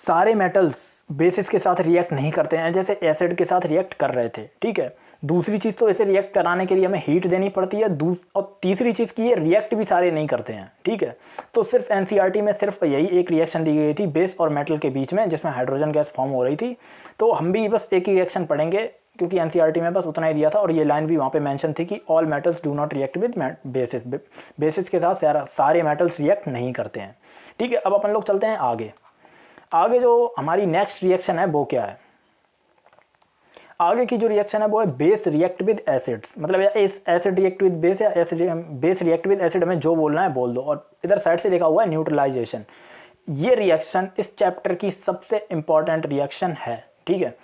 Speaker 1: सारे मेटल्स बेसिस के साथ रिएक्ट नहीं करते हैं जैसे एसिड के साथ रिएक्ट कर रहे थे, ठीक है। दूसरी चीज़ तो इसे रिएक्ट कराने के लिए हमें हीट देनी पड़ती है, और तीसरी चीज़ की ये रिएक्ट भी सारे नहीं करते हैं, ठीक है। तो सिर्फ एनसीईआरटी में सिर्फ यही एक रिएक्शन दी गई थी बेस और मेटल के बीच में, जिसमें हाइड्रोजन गैस फॉर्म हो रही थी। तो हम भी बस एक ही रिएक्शन पढ़ेंगे क्योंकि एनसीईआरटी में बस उतना ही दिया था, और ये लाइन भी वहाँ पे मेंशन थी कि all metals do not react with basis, basis के साथ सारे मेटल्स रिएक्ट नहीं करते हैं, ठीक है। अब अपन लोग चलते हैं आगे। आगे जो हमारी नेक्स्ट रिएक्शन है वो क्या है? आगे की जो रिएक्शन है वो है बेस रिएक्ट विद एसिड्स, मतलब या एसिड रिएक्ट विद बेस या acid base react with acid, हमें जो बोलना है बोल दो। और इधर साइड से लिखा हुआ है न्यूट्रलाइजेशन। ये रिएक्शन इस चैप्टर की सबसे इंपॉर्टेंट रिएक्शन है, ठीक है।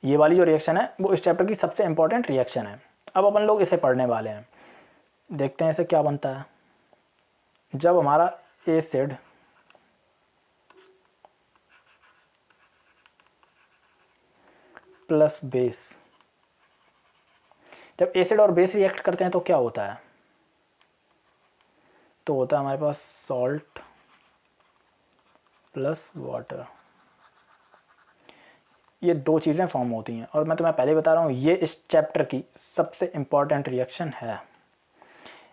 Speaker 1: ये वाली जो रिएक्शन है वो इस चैप्टर की सबसे इंपॉर्टेंट रिएक्शन है। अब अपन लोग इसे पढ़ने वाले हैं, देखते हैं इसे क्या बनता है। जब हमारा एसिड प्लस बेस, जब एसिड और बेस रिएक्ट करते हैं तो क्या होता है? तो होता है हमारे पास सॉल्ट प्लस वाटर। ये दो चीज़ें फॉर्म होती हैं, और मैं तुम्हें पहले बता रहा हूँ ये इस चैप्टर की सबसे इम्पॉर्टेंट रिएक्शन है।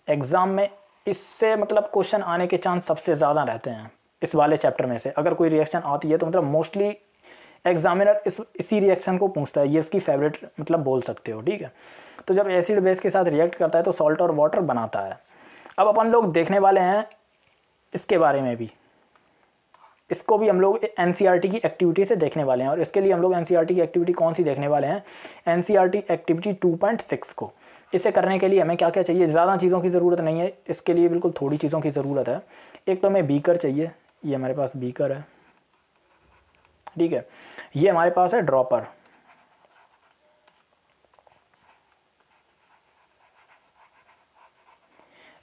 Speaker 1: एग्ज़ाम में इससे मतलब क्वेश्चन आने के चांस सबसे ज़्यादा रहते हैं इस वाले चैप्टर में से। अगर कोई रिएक्शन आती है तो मतलब मोस्टली एग्जामिनर इसी रिएक्शन को पूछता है, ये उसकी फेवरेट मतलब बोल सकते हो, ठीक है। तो जब एसिड बेस के साथ रिएक्ट करता है तो सॉल्ट और वाटर बनाता है। अब अपन लोग देखने वाले हैं इसके बारे में भी, इसको भी हम लोग एनसीईआरटी की एक्टिविटी से देखने वाले हैं। और इसके लिए हम लोग एनसीईआरटी की एक्टिविटी कौन सी देखने वाले हैं? एनसीईआरटी एक्टिविटी 2.6 को। इसे करने के लिए हमें क्या क्या चाहिए? ज़्यादा चीज़ों की ज़रूरत नहीं है, इसके लिए बिल्कुल थोड़ी चीज़ों की ज़रूरत है। एक तो हमें बीकर चाहिए, ये हमारे पास बीकर है, ठीक है। ये हमारे पास है ड्रॉपर,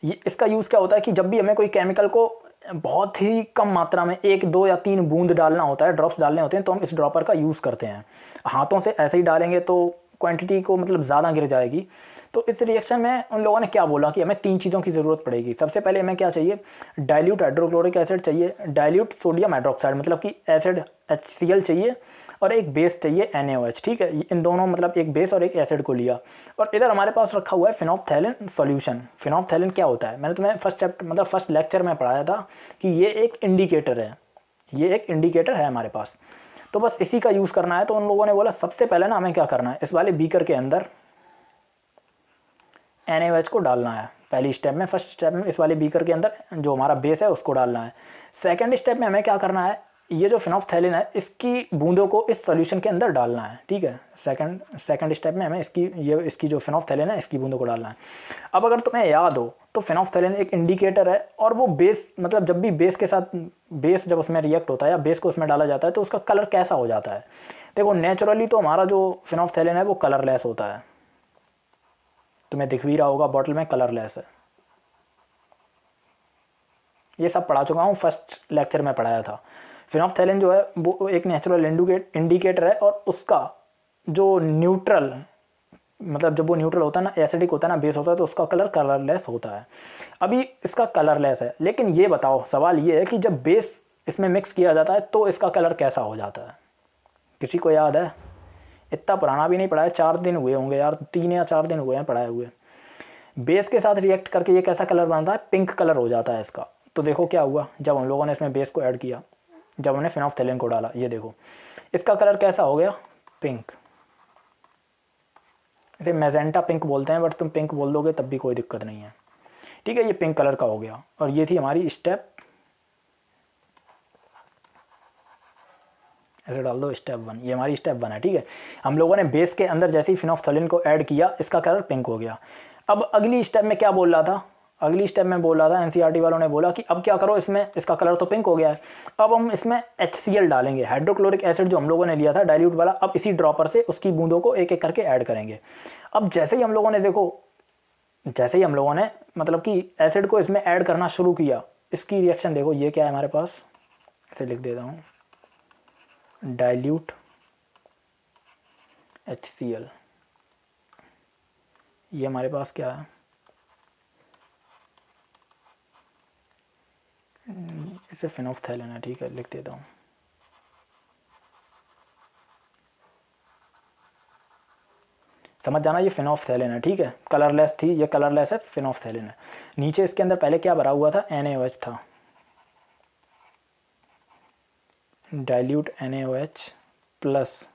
Speaker 1: ये इसका यूज़ क्या होता है कि जब भी हमें कोई केमिकल को बहुत ही कम मात्रा में 1, 2 या 3 बूंद डालना होता है, ड्रॉप्स डालने होते हैं, तो हम इस ड्रॉपर का यूज़ करते हैं। हाथों से ऐसे ही डालेंगे तो क्वांटिटी को मतलब ज़्यादा गिर जाएगी। तो इस रिएक्शन में उन लोगों ने क्या बोला कि हमें 3 चीज़ों की ज़रूरत पड़ेगी। सबसे पहले हमें क्या चाहिए? डाइल्यूट हाइड्रोक्लोरिक एसिड चाहिए, डाइल्यूट सोडियम हाइड्रोक्साइड मतलब कि एसिड HCl चाहिए, और एक बेस चाहिए NaOH, ठीक है। इन दोनों मतलब एक बेस और एक एसिड को लिया। और इधर हमारे पास रखा हुआ है फिनोल्फथैलिन सॉल्यूशन। फिनोल्फथैलिन क्या होता है? मैंने तुम्हें फर्स्ट लेक्चर में पढ़ाया था कि ये एक इंडिकेटर है, ये एक इंडिकेटर है हमारे पास। तो बस इसी का यूज़ करना है। तो उन लोगों ने बोला सबसे पहले ना हमें क्या करना है, इस वाले बीकर के अंदर NaOH को डालना है पहली स्टेप में। फर्स्ट स्टेप में इस वाले बीकर के अंदर जो हमारा बेस है उसको डालना है। सेकंड स्टेप में हमें क्या करना है, ये जो फिनोल्फथैलिन है इसकी बूंदों को इस सॉल्यूशन के अंदर डालना है, ठीक है। सेकंड स्टेप में हमें इसकी जो फिनोल्फथैलिन है इसकी बूंदों को डालना है। अब अगर तुम्हें याद हो तो फिनोल्फथैलिन एक इंडिकेटर है, और वो बेस मतलब जब भी बेस के साथ बेस जब उसमें रिएक्ट होता है या बेस को उसमें डाला जाता है तो उसका कलर कैसा हो जाता है? देखो नेचुरली तो हमारा जो फिनोल्फथैलिन है वो कलरलेस होता है, तुम्हें दिख भी रहा होगा बॉटल में कलरलेस है। ये सब पढ़ा चुका हूँ, फर्स्ट लेक्चर में पढ़ाया था। फिनोल्फथैलिन जो है वो एक नेचुरल इंडिकेटर है, और उसका जो न्यूट्रल मतलब जब वो न्यूट्रल होता है ना, एसिडिक होता है ना, बेस होता है, तो उसका कलर कलरलेस होता है। अभी इसका कलरलेस है, लेकिन ये बताओ सवाल ये है कि जब बेस इसमें मिक्स किया जाता है तो इसका कलर कैसा हो जाता है? किसी को याद है? इतना पुराना भी नहीं पढ़ा है, 4 दिन हुए होंगे यार, 3 या 4 दिन हुए हैं पढ़ाए हुए। बेस के साथ रिएक्ट करके ये कैसा कलर बनता है? पिंक कलर हो जाता है इसका। तो देखो क्या हुआ जब हम लोगों ने इसमें बेस को ऐड किया, जब हमने फिनोल्फथैलिन को डाला, ये देखो इसका कलर कैसा हो गया? पिंक। इसे मैजेंटा पिंक बोलते हैं, बट तुम पिंक बोल दोगे तब भी कोई दिक्कत नहीं है, ठीक है। ये पिंक कलर का हो गया। और ये थी हमारी स्टेप, ऐसे डाल दो स्टेप 1, ये हमारी स्टेप 1 है, ठीक है। हम लोगों ने बेस के अंदर जैसे ही फिनोल्फथैलिन को ऐड किया इसका कलर पिंक हो गया। अब अगली स्टेप में क्या बोल रहा था? अगली स्टेप में बोल रहा था एनसीईआरटी वालों ने बोला कि अब क्या करो, इसमें इसका कलर तो पिंक हो गया है, अब हम इसमें HCl डालेंगे, हाइड्रोक्लोरिक एसिड जो हम लोगों ने लिया था डाइल्यूट वाला। अब इसी ड्रॉपर से उसकी बूंदों को एक एक करके ऐड करेंगे। अब जैसे ही हम लोगों ने देखो, जैसे ही हम लोगों ने मतलब कि एसिड को इसमें ऐड करना शुरू किया, इसकी रिएक्शन देखो, ये क्या है हमारे पास, इसे लिख देता हूँ, डाइल्यूट HCl। ये हमारे पास क्या है, इसे फिनोल्फथैलिन है, ठीक है, लिख देता हूँ। समझ जाना, ये फिनोल्फथैलीन है, ठीक है, कलरलेस थी, ये कलरलेस है, फिनोल्फथैलीन है। नीचे इसके अंदर पहले क्या भरा हुआ था, NaOH था, डाइल्यूट NaOH प्लस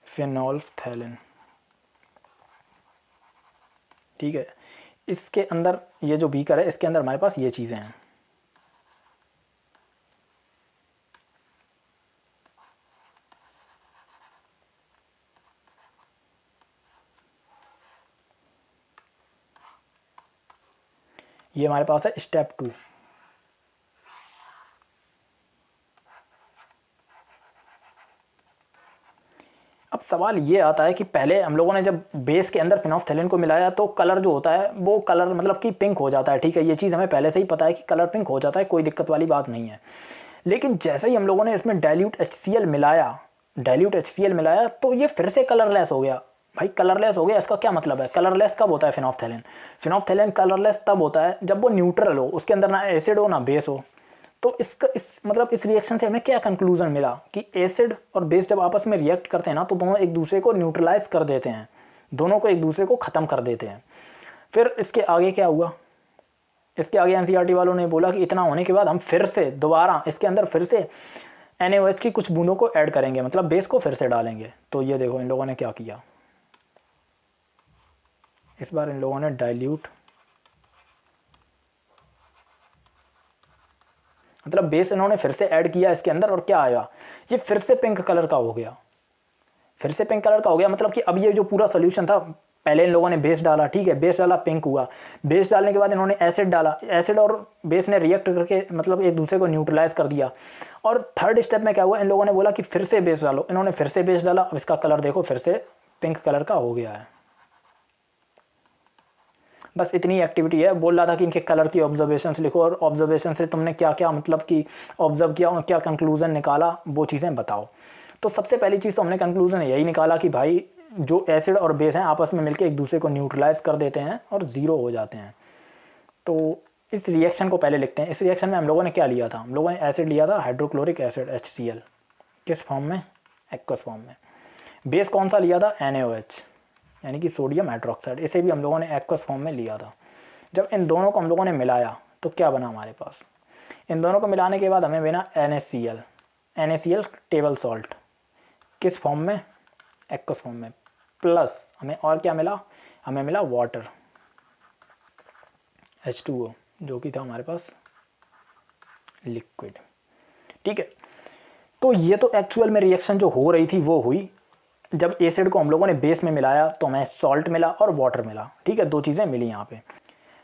Speaker 1: फिनोल्फथैलीन, ठीक है। इसके अंदर ये जो बीकर है, इसके अंदर हमारे पास ये चीज़ें हैं, ये हमारे पास है स्टेप 2। अब सवाल ये आता है कि पहले हम लोगों ने जब बेस के अंदर फिनोल्फथैलीन को मिलाया तो कलर जो होता है वो कलर मतलब कि पिंक हो जाता है, ठीक है, ये चीज़ हमें पहले से ही पता है कि कलर पिंक हो जाता है, कोई दिक्कत वाली बात नहीं है। लेकिन जैसे ही हम लोगों ने इसमें डाइल्यूट HCl मिलाया तो ये फिर से कलरलेस हो गया। भाई कलरलेस हो गया, इसका क्या मतलब है? कलरलेस कब होता है फिनोल्फथैलीन कलरलेस तब होता है जब वो न्यूट्रल हो, उसके अंदर ना एसिड हो ना बेस हो। तो इस रिएक्शन से हमें क्या कंक्लूजन मिला कि एसिड और बेस जब आपस में रिएक्ट करते हैं ना तो दोनों एक दूसरे को न्यूट्रलाइज कर देते हैं, दोनों को एक दूसरे को ख़त्म कर देते हैं। फिर इसके आगे क्या हुआ, इसके आगे NCERT वालों ने बोला कि इतना होने के बाद हम फिर से दोबारा इसके अंदर फिर से NaOH की कुछ बूंदों को ऐड करेंगे, मतलब बेस को फिर से डालेंगे। तो ये देखो इन लोगों ने क्या किया, इस बार इन लोगों ने डाइल्यूट मतलब बेस इन्होंने फिर से ऐड किया इसके अंदर, और क्या आया, ये फिर से पिंक कलर का हो गया, फिर से पिंक कलर का हो गया। मतलब कि अब ये जो पूरा सोल्यूशन था, पहले इन लोगों ने बेस डाला, ठीक है, बेस डाला पिंक हुआ, बेस डालने के बाद इन्होंने एसिड डाला, एसिड और बेस ने रिएक्ट करके मतलब एक दूसरे को न्यूट्रलाइज कर दिया। और थर्ड स्टेप में क्या हुआ, इन लोगों ने बोला कि फिर से बेस डालो, इन्होंने फिर से बेस डाला, अब इसका कलर देखो फिर से पिंक कलर का हो गया है। बस इतनी एक्टिविटी है। बोल रहा था कि इनके कलर की ऑब्जर्वेशंस लिखो, और ऑब्जर्वेशन से तुमने क्या क्या मतलब कि ऑब्जर्व किया और क्या कंक्लूजन निकाला वो चीज़ें बताओ। तो सबसे पहली चीज़ तो हमने कंक्लूजन यही निकाला कि भाई जो एसिड और बेस हैं आपस में मिलकर एक दूसरे को न्यूट्रलाइज कर देते हैं और ज़ीरो हो जाते हैं। तो इस रिएक्शन को पहले लिखते हैं। इस रिएक्शन में हम लोगों ने क्या लिया था, हम लोगों ने एसिड लिया था हाइड्रोक्लोरिक एसिड HCl, किस फॉर्म में, एक्वस फॉर्म में। बेस कौन सा लिया था, NaOH यानी कि सोडियम हाइड्रोक्साइड, इसे भी हम लोगों ने एक्वस फॉर्म में लिया था। जब इन दोनों को हम लोगों ने मिलाया तो क्या बना हमारे पास, इन दोनों को मिलाने के बाद हमें बना NaCl टेबल सॉल्ट, किस फॉर्म में, एक्वस फॉर्म में, प्लस हमें और क्या मिला, हमें मिला वाटर H2O जो कि था हमारे पास लिक्विड, ठीक है। तो ये तो एक्चुअल में रिएक्शन जो हो रही थी वो हुई। जब एसिड को हम लोगों ने बेस में मिलाया तो हमें सॉल्ट मिला और वाटर मिला, ठीक है, दो चीज़ें मिली यहाँ पे।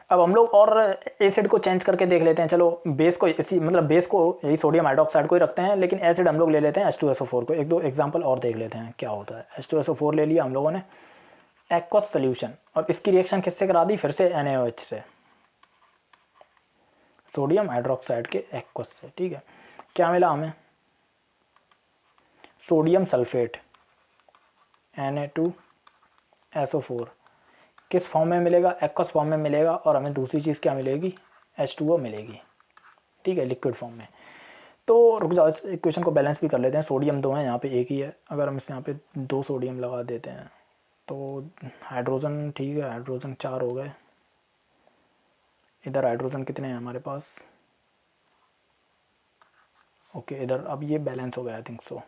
Speaker 1: अब हम लोग और एसिड को चेंज करके देख लेते हैं। चलो बेस को इसी मतलब बेस को यही सोडियम हाइड्रोक्साइड को ही रखते हैं, लेकिन एसिड हम लोग ले लेते हैं H2SO4 को। एक दो एग्जांपल और देख लेते हैं क्या होता है। H2SO4 ले लिया हम लोगों ने, एक्वस सोल्यूशन, और इसकी रिएक्शन किससे करा दी, फिर से NaOH से, सोडियम हाइड्रोक्साइड के एक्वस से, ठीक है। क्या मिला हमें, सोडियम सल्फेट Na2SO4 किस फॉर्म में मिलेगा, एक्वस फॉर्म में मिलेगा, और हमें दूसरी चीज़ क्या मिलेगी, H2O मिलेगी, ठीक है, लिक्विड फॉर्म में। तो रुक जाओ, इस इक्वेशन को बैलेंस भी कर लेते हैं। सोडियम दो हैं, यहाँ पे एक ही है, अगर हम इस यहाँ पे दो सोडियम लगा देते हैं तो हाइड्रोजन, ठीक है, हाइड्रोजन 4 हो गए। इधर हाइड्रोजन कितने हैं हमारे पास, ओके, इधर अब ये बैलेंस हो गया, I think so.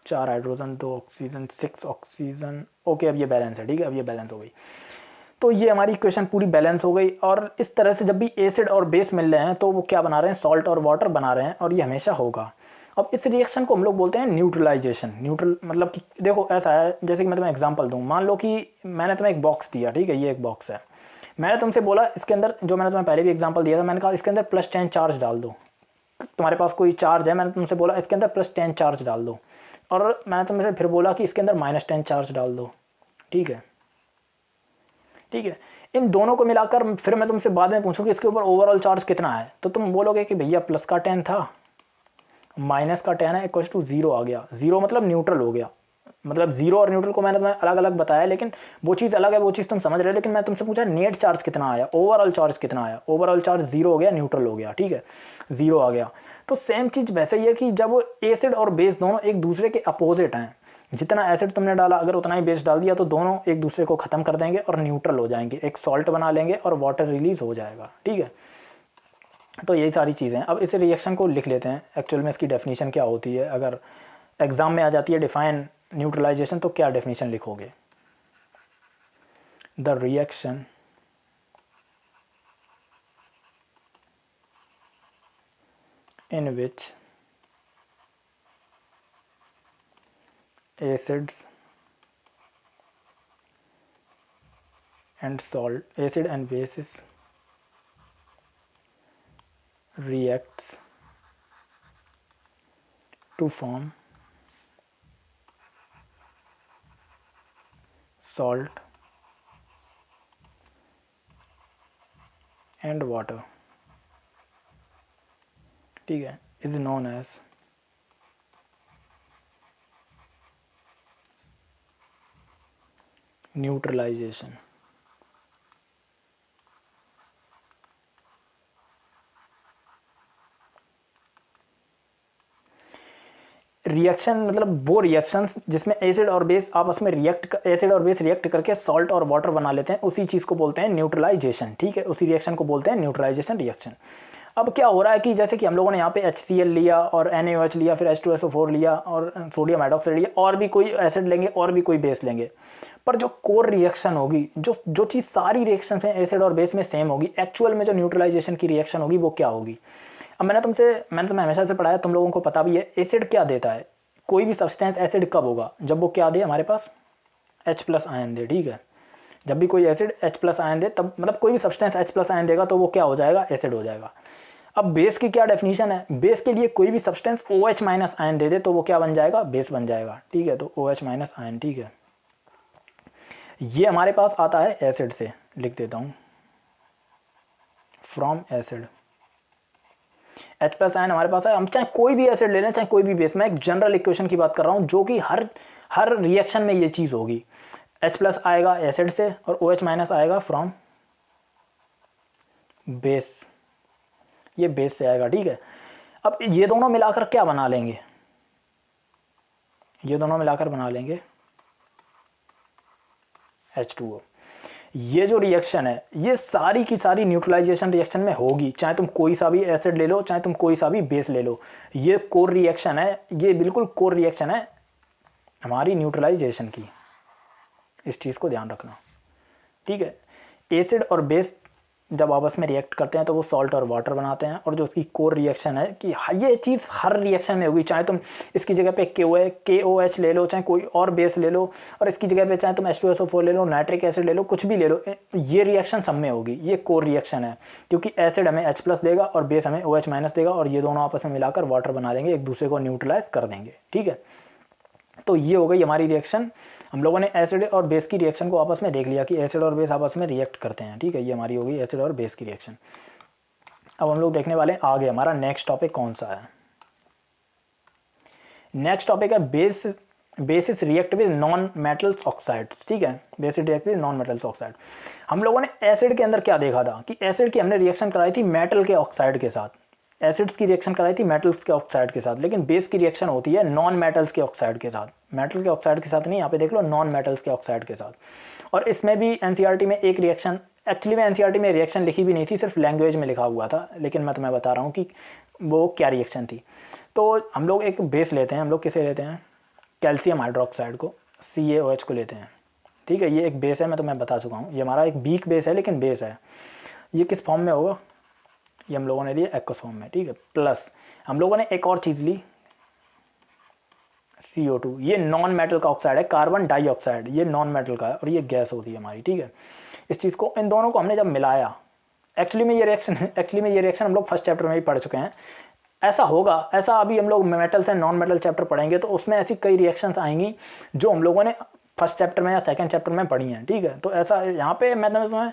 Speaker 1: 4 hydrogen 2 oxygen 6 oxygen, okay, अब ये बैलेंस है, ठीक है, अब ये बैलेंस हो गई। तो ये हमारी इक्वेशन पूरी बैलेंस हो गई। और इस तरह से जब भी एसिड और बेस मिल रहे हैं तो वो क्या बना रहे हैं, सॉल्ट और वाटर बना रहे हैं, और ये हमेशा होगा। अब इस रिएक्शन को हम लोग बोलते हैं न्यूट्रलाइजेशन। न्यूट्रल मतलब कि देखो ऐसा है, जैसे कि मैं तुम्हें एग्जांपल दूं, मान लो कि मैंने तुम्हें एक बॉक्स दिया, ठीक है, ये एक बॉक्स है, मैंने तुमसे बोला इसके अंदर, जो मैंने तुम्हें पहले भी एग्जांपल दिया था, मैंने कहा इसके अंदर +10 चार्ज डाल दो। तुम्हारे पास कोई चार्ज है, मैंने तुमसे बोला इसके अंदर +10 चार्ज डाल दो, और मैंने तुमसे फिर बोला कि इसके अंदर -10 चार्ज डाल दो, ठीक है, ठीक है। इन दोनों को मिलाकर फिर मैं तुमसे बाद में पूछूं कि इसके ऊपर ओवरऑल चार्ज कितना है, तो तुम बोलोगे कि भैया प्लस का 10 था, माइनस का 10 है, इक्वल टू 0 आ गया। 0 मतलब न्यूट्रल हो गया, मतलब जीरो और न्यूट्रल को मैंने तुम्हें अलग अलग बताया, लेकिन वो चीज़ अलग है, वो चीज़ तुम समझ रहे हो। लेकिन मैं तुमसे पूछा नेट चार्ज कितना आया, ओवरऑल चार्ज कितना आया, ओवरऑल चार्ज जीरो हो गया, न्यूट्रल हो गया, ठीक है, जीरो आ गया। तो सेम चीज़ वैसे ही है कि जब एसिड और बेस दोनों एक दूसरे के अपोजिट हैं, जितना एसिड तुमने डाला अगर उतना ही बेस डाल दिया तो दोनों एक दूसरे को ख़त्म कर देंगे और न्यूट्रल हो जाएंगे, एक सॉल्ट बना लेंगे और वाटर रिलीज हो जाएगा, ठीक है। तो यही सारी चीज़ें। अब इस रिएक्शन को लिख लेते हैं, एक्चुअल में इसकी डेफिनेशन क्या होती है। अगर एग्जाम में आ जाती है डिफाइन न्यूट्रलाइजेशन, तो क्या डेफिनेशन लिखोगे? The reaction in which acids and acid and bases reacts to form salt and water, ठीक है, is known as neutralization. Reaction मतलब वो रिएक्शंस जिसमें एसिड और बेस आपस में एसिड और बेस रिएक्ट करके सॉल्ट और वाटर बना लेते हैं, उसी चीज़ को बोलते हैं न्यूट्रलाइजेशन, ठीक है, उसी रिएक्शन को बोलते हैं न्यूट्रलाइजेशन रिएक्शन। अब क्या हो रहा है कि जैसे कि हम लोगों ने यहाँ पे HCl लिया और NaOH लिया, फिर H2SO4 लिया और सोडियम हाइड्रोक्साइड लिया, और भी कोई एसिड लेंगे और भी कोई बेस लेंगे, पर जो कोर रिएक्शन होगी, जो चीज़ सारी रिएक्शन में एसिड और बेस में सेम होगी, एक्चुअल में जो न्यूट्रलाइजेशन की रिएक्शन होगी वो क्या होगी? अब मैंने तुम्हें हमेशा से पढ़ाया, तुम लोगों को पता भी है, एसिड क्या देता है? कोई भी सब्सटेंस एसिड कब होगा? जब वो क्या दे हमारे पास, H+ आयन दे, ठीक है। जब भी कोई एसिड H+ आयन दे, तब मतलब कोई भी सब्सटेंस H+ आयन देगा तो वो क्या हो जाएगा? एसिड हो जाएगा। अब बेस की क्या डेफिनेशन है? बेस के लिए कोई भी सब्सटेंस OH- आयन दे दे तो वो क्या बन जाएगा? बेस बन जाएगा, ठीक है। तो OH- आयन, ठीक है। ये हमारे पास आता है एसिड से, लिख देता हूँ, फ्रॉम एसिड। H+ आयन हमारे पास है, हम चाहे कोई भी एसिड ले लें, चाहे कोई भी बेस, मैं एक जनरल इक्वेशन की बात कर रहा हूँ जो कि हर रिएक्शन में ये चीज़ होगी। H+ आएगा एसिड से और OH- आएगा फ्रॉम बेस, ये बेस से आएगा, ठीक है। अब ये दोनों मिलाकर क्या बना लेंगे? ये दोनों मिलाकर बना लेंगे H2O। ये जो रिएक्शन है ये सारी की सारी न्यूट्रलाइजेशन रिएक्शन में होगी, चाहे तुम कोई सा भी एसिड ले लो, चाहे तुम कोई सा भी बेस ले लो। ये कोर रिएक्शन है, ये बिल्कुल कोर रिएक्शन है हमारी न्यूट्रलाइजेशन की, इस चीज़ को ध्यान रखना, ठीक है। एसिड और बेस जब आपस में रिएक्ट करते हैं तो वो सॉल्ट और वाटर बनाते हैं, और जो उसकी कोर रिएक्शन है कि ये चीज़ हर रिएक्शन में होगी, चाहे तुम इसकी जगह पे KOH ले लो, चाहे कोई और बेस ले लो, और इसकी जगह पे चाहे तुम H2SO4 ले लो, नाइट्रिक एसिड ले लो, कुछ भी ले लो, ये रिएक्शन सब में होगी। ये कोर रिएक्शन है, क्योंकि एसिड हमें H+ देगा और बेस हमें OH- देगा, और ये दोनों आपस में मिलाकर वाटर बना देंगे, एक दूसरे को न्यूट्रलाइज कर देंगे, ठीक है। तो ये हो गई हमारी रिएक्शन। हम लोगों ने एसिड और बेस की रिएक्शन को आपस में देख लिया कि एसिड और बेस आपस में रिएक्ट करते हैं, ठीक है। ये हमारी हो गई एसिड और बेस की रिएक्शन। अब हम लोग देखने वाले हैं आगे हमारा नेक्स्ट टॉपिक कौन सा है। नेक्स्ट टॉपिक है basis react with non metals oxides, ठीक है। Basis react with non metals oxide. हम लोगों ने एसिड के अंदर क्या देखा था कि एसिड की हमने रिएक्शन कराई थी मेटल के ऑक्साइड के साथ, एसिड्स की रिएक्शन कराई थी मेटल्स के ऑक्साइड के साथ, लेकिन बेस की रिएक्शन होती है नॉन मेटल्स के ऑक्साइड के साथ। मेटल के ऑक्साइड के साथ नहीं, यहाँ पे देख लो, नॉन मेटल्स के ऑक्साइड के साथ। और इसमें भी एनसीईआरटी में एक रिएक्शन, एक्चुअली में एनसीईआरटी में रिएक्शन लिखी भी नहीं थी, सिर्फ लैंग्वेज में लिखा हुआ था, लेकिन मैं तुम्हें बता रहा हूँ कि वो क्या रिएक्शन थी। तो हम लोग एक बेस लेते हैं, हम लोग किसे लेते हैं? कैल्शियम हाइड्रोक्साइड को, CaOH को लेते हैं, ठीक है। ये एक बेस है, मैं तुम्हें बता चुका हूँ, ये हमारा एक वीक बेस है लेकिन बेस है। ये किस फॉर्म में होगा? ये हम लोगों ने लिया एक्वस फॉर्म में, ठीक है। प्लस हम लोगों ने एक और चीज़ ली, CO2, ये नॉन मेटल का ऑक्साइड है, कार्बन डाइऑक्साइड, ये नॉन मेटल का है और ये गैस होती है हमारी, ठीक है। इस चीज़ को, इन दोनों को हमने जब मिलाया, एक्चुअली में ये रिएक्शन हम लोग फर्स्ट चैप्टर में ही पढ़ चुके हैं। ऐसा होगा, ऐसा अभी हम लोग metals and non metal chapter पढ़ेंगे तो उसमें ऐसी कई रिएक्शंस आएंगी जो हम लोगों ने फर्स्ट चैप्टर में या सेकंड चैप्टर में पढ़ी हैं, ठीक है। तो ऐसा यहाँ पे मैं तुम्हें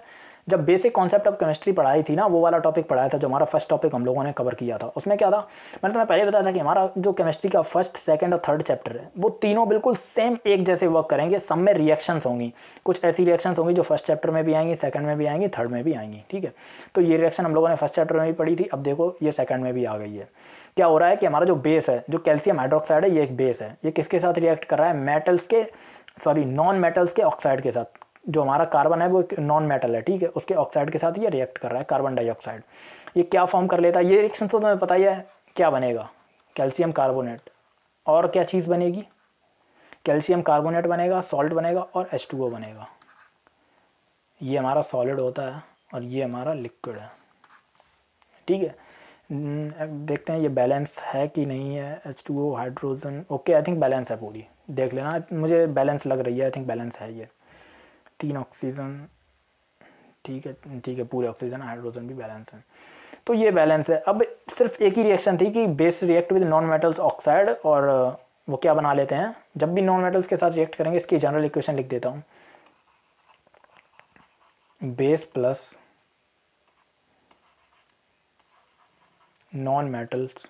Speaker 1: जब बेसिक कॉन्सेप्ट ऑफ केमिस्ट्री पढ़ाई थी ना, वो वाला टॉपिक पढ़ाया था जो हमारा फर्स्ट टॉपिक हम लोगों ने कवर किया था। उसमें क्या था, मैंने तुम्हें पहले बताया था कि हमारा जो केमिस्ट्री का फर्स्ट, सेकंड और थर्ड चैप्टर है वो तीनों बिल्कुल सेम एक जैसे वर्क करेंगे। सब में रिएक्शंस होंगी, कुछ ऐसी रिएक्शंस होंगी जो फर्स्ट चैप्टर में भी आएंगी, सेकंड में भी आएंगी, थर्ड में भी आएंगी, ठीक है। तो ये रिएक्शन हम लोगों ने फर्स्ट चैप्टर में भी पढ़ी थी, अब देखो ये सेकंड में भी आ गई है। क्या हो रहा है कि हमारा जो बेस है, जो कैल्शियम हाइड्रोक्साइड है, ये एक बेस है, ये किसके साथ रिएक्ट कर रहा है, मेटल्स के, सॉरी नॉन मेटल्स के ऑक्साइड के साथ। जो हमारा कार्बन है वो एक नॉन मेटल है, ठीक है, उसके ऑक्साइड के साथ ये रिएक्ट कर रहा है, कार्बन डाइऑक्साइड। ये क्या फॉर्म कर लेता है, ये रिएक्शन तो तुम्हें पता ही है क्या बनेगा, कैल्शियम कार्बोनेट, और क्या चीज़ बनेगी, कैल्शियम कार्बोनेट बनेगा, सॉल्ट बनेगा और H2O बनेगा। ये हमारा सॉलिड होता है और ये हमारा लिक्विड है, ठीक है। देखते हैं ये बैलेंस है कि नहीं है, H2O hydrogen, okay I think balance है पूरी, देख लेना, मुझे बैलेंस लग रही है, आई थिंक बैलेंस है ये, 3 ऑक्सीजन, ठीक है, ठीक है, पूरे ऑक्सीजन हाइड्रोजन भी बैलेंस है, तो ये बैलेंस है। अब सिर्फ एक ही रिएक्शन थी कि base react with non metals oxide, और वो क्या बना लेते हैं, जब भी नॉन मेटल्स के साथ रिएक्ट करेंगे, इसकी जनरल इक्वेशन लिख देता हूँ, base plus non metals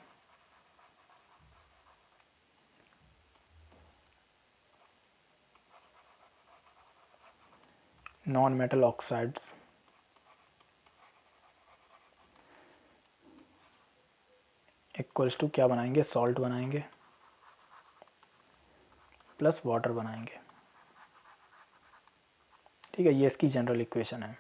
Speaker 1: non metal oxides equals to क्या बनाएंगे, सॉल्ट बनाएंगे प्लस वाटर बनाएंगे, ठीक है, ये इसकी जनरल इक्वेशन है।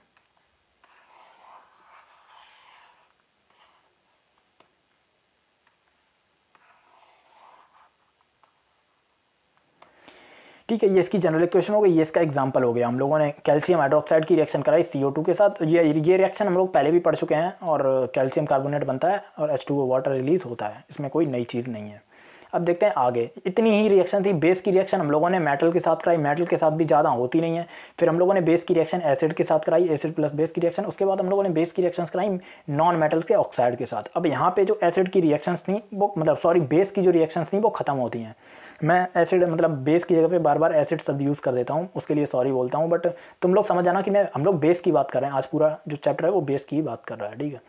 Speaker 1: ठीक है, ये इसकी जनरल इक्वेशन हो गई, ये इसका एग्जांपल हो गया। हम लोगों ने कैल्शियम हाइड्रोक्साइड की रिएक्शन कराई CO2 के साथ, ये रिएक्शन हम लोग पहले भी पढ़ चुके हैं, और कैल्शियम कार्बोनेट बनता है और H2O वाटर रिलीज होता है, इसमें कोई नई चीज़ नहीं है। अब देखते हैं आगे, इतनी ही रिएक्शन थी। बेस की रिएक्शन हम लोगों ने मेटल के साथ कराई, मेटल के साथ भी ज़्यादा होती नहीं है। फिर हम लोगों ने बेस की रिएक्शन एसिड के साथ कराई, एसिड प्लस बेस की रिएक्शन। उसके बाद हम लोगों ने बेस की रिएक्शंस कराई नॉन मेटल्स के ऑक्साइड के साथ। अब यहाँ पे जो एसिड की रिएक्शंस थी वो, मतलब सॉरी, बेस की जो रिएक्शंस थी वो खत्म होती हैं। मैं एसिड मतलब बेस की जगह पे बार बार एसिड शब्द यूज़ कर देता हूँ, उसके लिए सॉरी बोलता हूँ, बट तुम लोग समझ जाना कि हम लोग बेस की बात कर रहे हैं। आज पूरा जो चैप्टर है वो बेस की ही बात कर रहा है, ठीक है।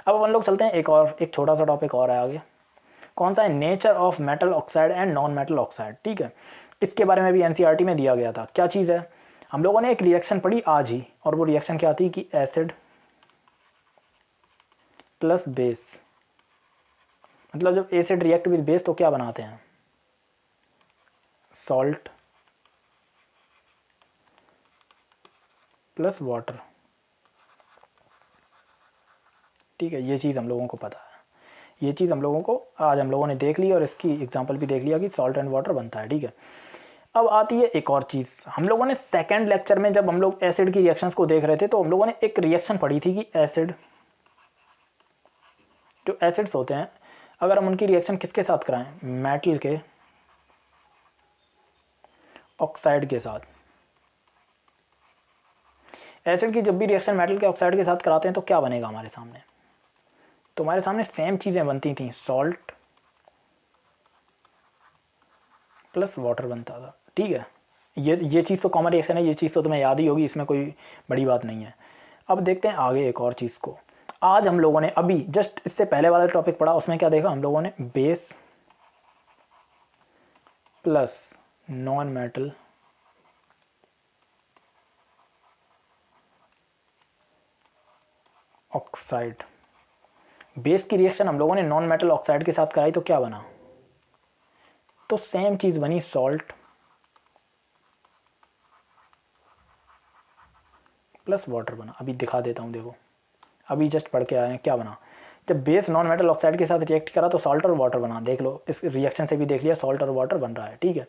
Speaker 1: अब हम लोग चलते हैं, एक छोटा सा टॉपिक और है आगे, कौन सा है, nature of metal oxide and non metal oxide, ठीक है। इसके बारे में भी NCERT में दिया गया था। क्या चीज़ है, हम लोगों ने एक रिएक्शन पढ़ी आज ही, और वो रिएक्शन क्या थी कि एसिड प्लस बेस, मतलब जब एसिड रिएक्ट विद बेस तो क्या बनाते हैं, सॉल्ट प्लस वाटर, ठीक है। ये चीज़ हम लोगों को पता है, ये चीज़ हम लोगों को आज हम लोगों ने देख ली, और इसकी एग्जांपल भी देख लिया कि सॉल्ट एंड वाटर बनता है, ठीक है। अब आती है एक और चीज़, हम लोगों ने सेकंड लेक्चर में जब हम लोग एसिड की रिएक्शंस को देख रहे थे, तो हम लोगों ने एक रिएक्शन पढ़ी थी कि एसिड, जो एसिड्स होते हैं, अगर हम उनकी रिएक्शन किसके साथ कराएं, मेटल के ऑक्साइड के साथ। एसिड की जब भी रिएक्शन मेटल के ऑक्साइड के साथ कराते हैं तो क्या बनेगा हमारे सामने, तो हमारे सामने सेम चीज़ें बनती थी, सॉल्ट प्लस वाटर बनता था, ठीक है। ये चीज़ तो कॉमन रिएक्शन है, ये चीज़ तो तुम्हें याद ही होगी, इसमें कोई बड़ी बात नहीं है। अब देखते हैं आगे एक और चीज़ को। आज हम लोगों ने अभी जस्ट इससे पहले वाला टॉपिक पढ़ा, उसमें क्या देखा हम लोगों ने, base plus non metal oxide. Base की रिएक्शन हम लोगों ने नॉन मेटल ऑक्साइड के साथ कराई तो क्या बना, तो सेम चीज़ बनी, सॉल्ट प्लस वाटर बना। अभी दिखा देता हूँ, देखो अभी जस्ट पढ़ के आए हैं, क्या बना, जब बेस नॉन मेटल ऑक्साइड के साथ रिएक्ट करा तो सॉल्ट और वाटर बना। देख लो, इस रिएक्शन से भी देख लिया, सॉल्ट और वाटर बन रहा है, ठीक है।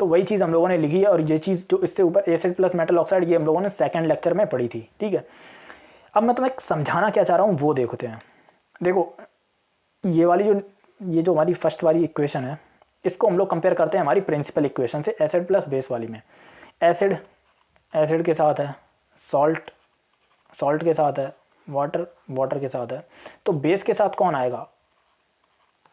Speaker 1: तो वही चीज़ हम लोगों ने लिखी है, और ये चीज़ जो इससे ऊपर एसिड प्लस मेटल ऑक्साइड, ये हम लोगों ने सेकंड लेक्चर में पढ़ी थी, ठीक है। अब मैं तुम्हें समझाना क्या चाह रहा हूँ वो देखते हैं। देखो ये जो हमारी फर्स्ट वाली इक्वेशन है, इसको हम लोग कंपेयर करते हैं हमारी प्रिंसिपल इक्वेशन से, एसिड प्लस बेस वाली में। एसिड के साथ है, सॉल्ट के साथ है, वाटर के साथ है, तो बेस के साथ कौन आएगा,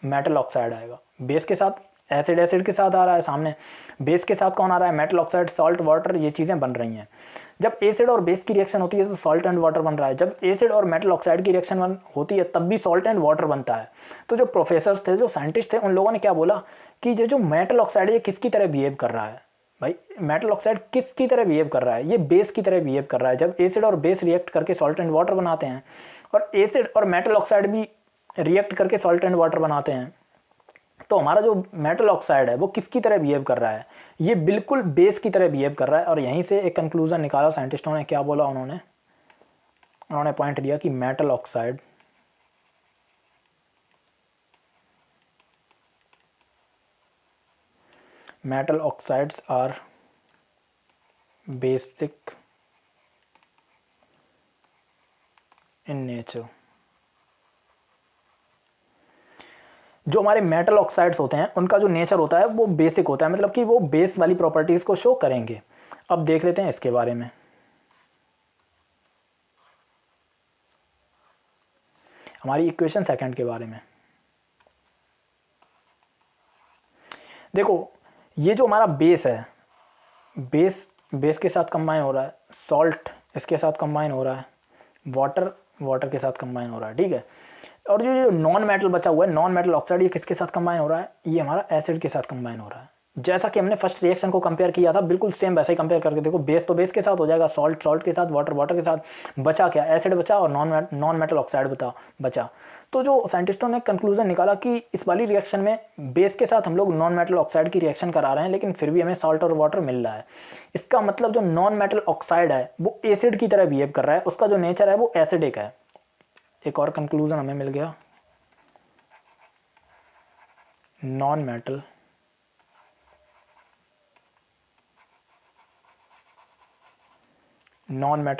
Speaker 1: मेटल ऑक्साइड आएगा। बेस के साथ एसिड एसिड के साथ आ रहा है सामने, बेस के साथ कौन आ रहा है, मेटल ऑक्साइड, सॉल्ट, वाटर, ये चीज़ें बन रही हैं। जब एसिड और बेस की रिएक्शन होती है तो सॉल्ट एंड वाटर बन रहा है, जब एसिड और मेटल ऑक्साइड की रिएक्शन होती है तब भी सॉल्ट एंड वाटर बनता है। तो जो प्रोफेसर्स थे, जो साइंटिस्ट थे, उन लोगों ने क्या बोला कि जो मेटल ऑक्साइड है ये किसकी तरह बिहेव कर रहा है, भाई मेटल ऑक्साइड किसकी तरह बिहेव कर रहा है, ये बेस की तरह बिहेव कर रहा है। जब एसिड और बेस रिएक्ट करके सॉल्ट एंड वाटर बनाते हैं और एसिड और मेटल ऑक्साइड भी रिएक्ट करके सॉल्ट एंड वाटर बनाते हैं, तो हमारा जो मेटल ऑक्साइड है वो किसकी तरह बिहेव कर रहा है, ये बिल्कुल बेस की तरह बिहेव कर रहा है। और यहीं से एक कंक्लूजन निकाला साइंटिस्टों ने, क्या बोला उन्होंने पॉइंट दिया कि metal oxides are basic in nature. जो हमारे मेटल ऑक्साइड्स होते हैं उनका जो नेचर होता है वो बेसिक होता है, मतलब कि वो बेस वाली प्रॉपर्टीज को शो करेंगे। अब देख लेते हैं इसके बारे में। हमारी इक्वेशन सेकंड के बारे में देखो, ये जो हमारा बेस है, बेस के साथ कंबाइन हो रहा है, सॉल्ट इसके साथ कंबाइन हो रहा है, वाटर के साथ कंबाइन हो रहा है, ठीक है। और जो नॉन मेटल बचा हुआ है, नॉन मेटल ऑक्साइड, ये किसके साथ कंबाइन हो रहा है, ये हमारा एसिड के साथ कंबाइन हो रहा है। जैसा कि हमने फर्स्ट रिएक्शन को कंपेयर किया था, बिल्कुल सेम वैसे ही कंपेयर करके देखो, बेस तो बेस के साथ हो जाएगा, सॉल्ट के साथ, वाटर के साथ, बचा क्या, एसिड बचा और नॉन मेटल ऑक्साइड बचा। तो जो साइंटिस्टों ने कंक्लूजन निकाला कि इस वाली रिएक्शन में बेस के साथ हम लोग नॉन मेटल ऑक्साइड की रिएक्शन करा रहे हैं, लेकिन फिर भी हमें सॉल्ट और वाटर मिल रहा है। इसका मतलब जो नॉन मेटल ऑक्साइड है वो एसिड की तरह बिहेव कर रहा है, उसका जो नेचर है वो एसिडिक है। एक और कंक्लूजन हमें मिल गया, non metal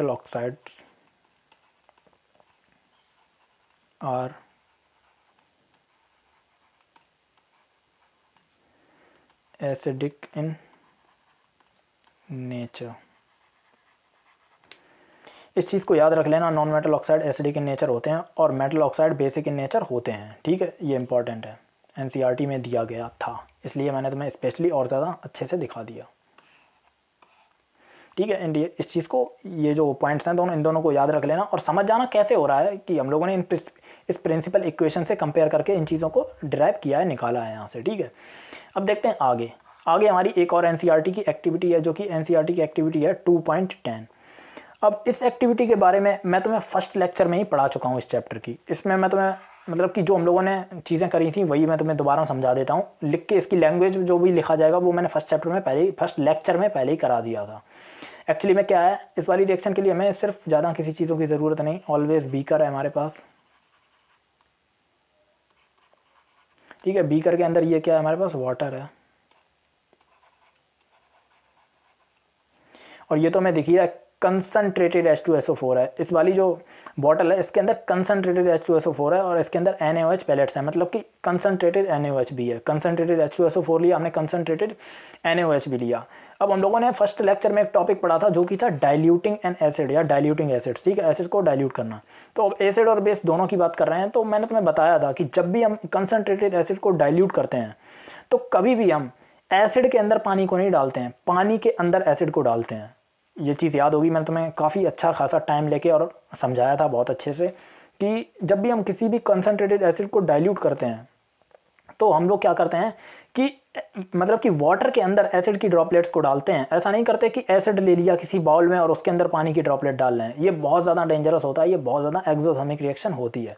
Speaker 1: oxides are acidic in nature. इस चीज़ को याद रख लेना, non metal oxide acidic in nature होते हैं और metal oxide basic in nature होते हैं, ठीक है। ये इंपॉर्टेंट है, एनसीईआरटी में दिया गया था, इसलिए मैंने तुम्हें स्पेशली और ज़्यादा अच्छे से दिखा दिया, ठीक है। एंड इस चीज़ को, ये जो पॉइंट्स हैं दोनों, इन दोनों को याद रख लेना और समझ जाना कैसे हो रहा है कि हम लोगों ने इस प्रिंसिपल इक्वेशन से कंपेयर करके इन चीज़ों को डिराइव किया है, निकाला है यहाँ से, ठीक है। अब देखते हैं आगे हमारी एक और एनसीईआरटी की एक्टिविटी है, जो कि एनसीईआरटी की एक्टिविटी है 2.10। अब इस एक्टिविटी के बारे में मैं तुम्हें फर्स्ट लेक्चर में ही पढ़ा चुका हूँ इस चैप्टर की। इसमें मैं तुम्हें मतलब कि जो हम लोगों ने चीज़ें करी थी वही मैं तुम्हें दोबारा समझा देता हूँ लिख के। इसकी लैंग्वेज जो भी लिखा जाएगा वो मैंने फर्स्ट लेक्चर में पहले ही करा दिया था। एक्चुअली में क्या है, इस वाली रिएक्शन के लिए हमें सिर्फ ज़्यादा किसी चीज़ों की ज़रूरत नहीं, ऑलवेज बीकर है हमारे पास, ठीक है। बीकर के अंदर ये क्या है, हमारे पास वाटर है, और ये तो हमें दिख ही रहा है कंसनट्रेटेड H2SO4 है। इस वाली जो बॉटल है इसके अंदर कंसनट्रेटेड H2SO4 है और इसके अंदर NaOH पैलेट्स हैं, मतलब कि कंसनट्रेटेड NaOH भी है। कंसनट्रेटेड H2SO4 लिया हमने, कंसनट्रेटेड NaOH भी लिया। अब हम लोगों ने फर्स्ट लेक्चर में एक टॉपिक पढ़ा था जो कि था डाइल्यूटिंग एन एसिड या डाइल्यूटिंग एसिड्स, ठीक है, एसिड को डाइल्यूट करना। तो अब एसिड और बेस दोनों की बात कर रहे हैं, तो मैंने तुम्हें बताया था कि जब भी हम कंसनट्रेटेड एसिड को डाइल्यूट करते हैं तो कभी भी हम एसिड के अंदर पानी को नहीं डालते हैं, पानी के अंदर एसिड को डालते हैं। ये चीज़ याद होगी, मैंने तुम्हें काफ़ी अच्छा खासा टाइम लेके और समझाया था बहुत अच्छे से कि जब भी हम किसी भी कंसनट्रेटेड एसिड को डाइल्यूट करते हैं तो हम लोग क्या करते हैं कि मतलब कि वाटर के अंदर एसिड की ड्रॉपलेट्स को डालते हैं। ऐसा नहीं करते कि एसिड ले लिया किसी बाउल में और उसके अंदर पानी की ड्रॉपलेट डाल रहे हैं, ये बहुत ज़्यादा डेंजरस होता है, ये बहुत ज़्यादा एक्सोथर्मिक रिएक्शन होती है,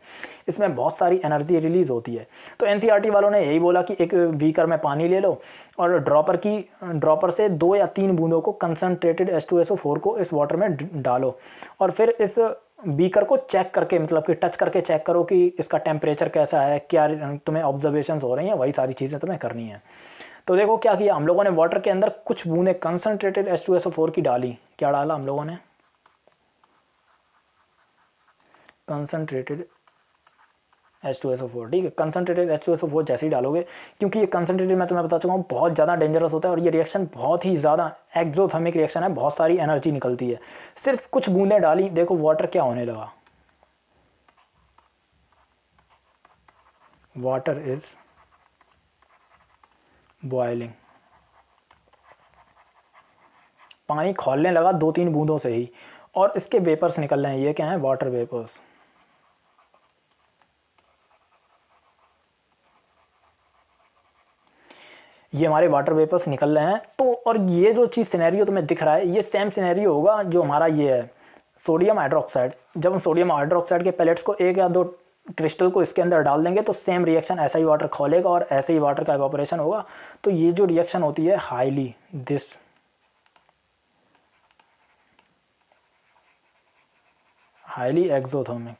Speaker 1: इसमें बहुत सारी एनर्जी रिलीज़ होती है। तो एनसीईआरटी वालों ने यही बोला कि एक बीकर में पानी ले लो और ड्रॉपर से 2 या 3 बूंदों को कंसनट्रेटेड H2SO4 को इस वाटर में डालो और फिर इस बीकर को चेक करके, मतलब कि टच करके चेक करो कि इसका टेम्परेचर कैसा है, क्या तुम्हें ऑब्जर्वेशंस हो रही हैं, वही सारी चीज़ें तुम्हें करनी है। तो देखो क्या किया हम लोगों ने, वाटर के अंदर कुछ बूंदें कंसनट्रेटेड H2SO4 की डाली। क्या डाला हम लोगों ने, कंसनट्रेटेड H2SO4, ठीक है। कंसनट्रेटेड H2SO4 जैसे ही डालोगे, क्योंकि ये कंसनट्रेटेड मैं तुम्हें बता चुका हूँ बहुत ज़्यादा डेंजरस होता है और ये रिएक्शन बहुत ही ज़्यादा एक्सोथर्मिक रिएक्शन है, बहुत सारी एनर्जी निकलती है। सिर्फ कुछ बूंदें डाली, देखो वाटर क्या होने लगा, वाटर इज बॉयलिंग, पानी खौलने लगा 2-3 बूंदों से ही, और इसके वेपर्स निकल रहे हैं। ये क्या है? Water vapours. ये हमारे वाटर वेपर्स निकल रहे हैं। तो और ये जो चीज़ सिनेरियो तुम्हें दिख रहा है, ये सेम सिनेरियो होगा जो हमारा ये है सोडियम हाइड्रोक्साइड। जब हम सोडियम हाइड्रोक्साइड के पैलेट्स को 1 या 2 क्रिस्टल को इसके अंदर डाल देंगे तो सेम रिएक्शन, ऐसा ही वाटर खोलेगा और ऐसे ही वाटर का इवापोरेशन होगा। तो ये जो रिएक्शन होती है हाईली एक्सोथर्मिक।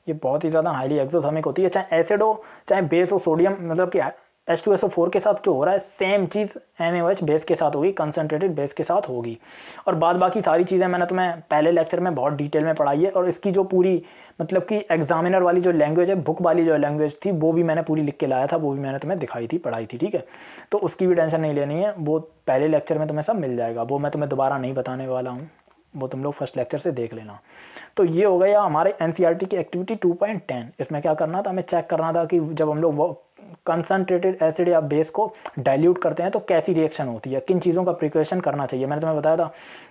Speaker 1: ये बहुत ही ज़्यादा हाईली एक्सोथर्मिक होती है, चाहे एसिड हो चाहे बेस हो। सोडियम मतलब कि H2SO4 के साथ जो हो रहा है सेम चीज़ NaOH बेस के साथ होगी, कंसनट्रेटेड बेस के साथ होगी। और बाद बाकी सारी चीज़ें मैंने तुम्हें पहले लेक्चर में बहुत डिटेल में पढ़ाई है, और इसकी जो पूरी मतलब कि एग्जामिनर वाली जो लैंग्वेज है, बुक वाली जो लैंग्वेज थी, वो भी मैंने पूरी लिख के लाया था, वो भी मैंने तुम्हें दिखाई थी, पढ़ाई थी, ठीक है। तो उसकी भी टेंशन नहीं लेनी है, वो पहले लेक्चर में तुम्हें सब मिल जाएगा, वो मैं तुम्हें दोबारा नहीं बताने वाला हूँ, वो तुम लोग फर्स्ट लेक्चर से देख लेना। तो ये हो गया हमारे NCERT की एक्टिविटी 2.10। इसमें क्या करना था? हमें चेक करना था कि जब हम लोग कंसनट्रेटेड एसिड या बेस को डाइल्यूट करते हैं तो कैसी रिएक्शन होती है, किन चीज़ों का प्रिकॉशन करना चाहिए। मैंने तुम्हें बताया था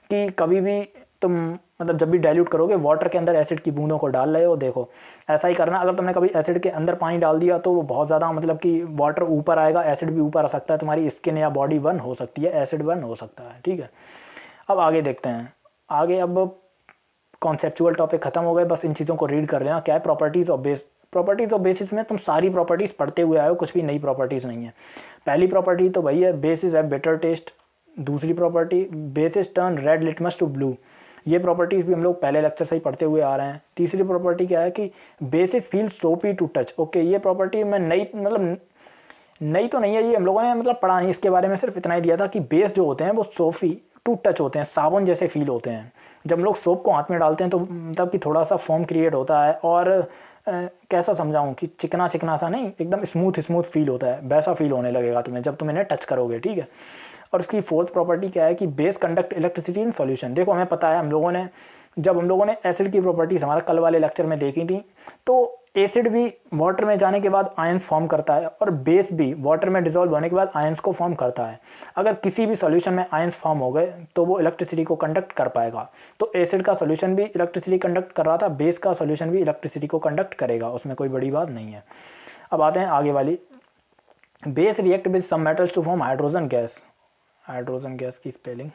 Speaker 1: कि कभी भी तुम मतलब जब भी डाइल्यूट करोगे वाटर के अंदर एसिड की बूंदों को डाल रहे हो, देखो ऐसा ही करना। अगर तुमने कभी एसिड के अंदर पानी डाल दिया तो वो बहुत ज़्यादा मतलब कि वाटर ऊपर आएगा, एसिड भी ऊपर आ सकता है, तुम्हारी स्किन या बॉडी बर्न हो सकती है, एसिड बर्न हो सकता है, ठीक है। अब आगे देखते हैं। आगे अब कॉन्सेप्चुअल टॉपिक खत्म हो गए, बस इन चीज़ों को रीड कर लेना। क्या है? Properties of base. Properties of basis में तुम सारी प्रॉपर्टीज़ पढ़ते हुए आए हो, कुछ भी नई प्रॉपर्टीज़ नहीं है। पहली प्रॉपर्टी तो वही है, बेसिस है बेटर टेस्ट। दूसरी property, bases turn red litmus to blue. ये प्रॉपर्टीज़ भी हम लोग पहले लेक्चर से ही पढ़ते हुए आ रहे हैं। तीसरी प्रॉपर्टी क्या है कि बेसिस फील सोपी टू टच। ओके, ये प्रॉपर्टी में नई मतलब नई तो नहीं है, ये हम लोगों ने मतलब पढ़ा नहीं, इसके बारे में सिर्फ इतना ही दिया था कि बेस जो होते हैं वो सोफी टू टच होते हैं, साबुन जैसे फील होते हैं। जब हम लोग सोप को हाथ में डालते हैं तो मतलब कि थोड़ा सा फोम क्रिएट होता है, और कैसा समझाऊं कि चिकना चिकना सा नहीं, एकदम स्मूथ स्मूथ फील होता है, वैसा फील होने लगेगा तुम्हें जब तुम इन्हें टच करोगे, ठीक है। और इसकी फोर्थ प्रॉपर्टी क्या है कि base conduct electricity in solution. देखो हमें पता है, जब हम लोगों ने एसिड की प्रॉपर्टीज हमारा कल वाले लेक्चर में देखी थी, तो एसिड भी वाटर में जाने के बाद आयंस फॉर्म करता है, और बेस भी वाटर में डिसॉल्व होने के बाद आयंस को फॉर्म करता है। अगर किसी भी सॉल्यूशन में आयंस फॉर्म हो गए तो वो इलेक्ट्रिसिटी को कंडक्ट कर पाएगा। तो एसिड का सॉल्यूशन भी इलेक्ट्रिसिटी कंडक्ट कर रहा था, बेस का सॉल्यूशन भी इलेक्ट्रिसिटी को कंडक्ट करेगा, उसमें कोई बड़ी बात नहीं है। अब आते हैं आगे वाली। Base react with some metals to form hydrogen gas. Hydrogen gas की स्पेलिंग,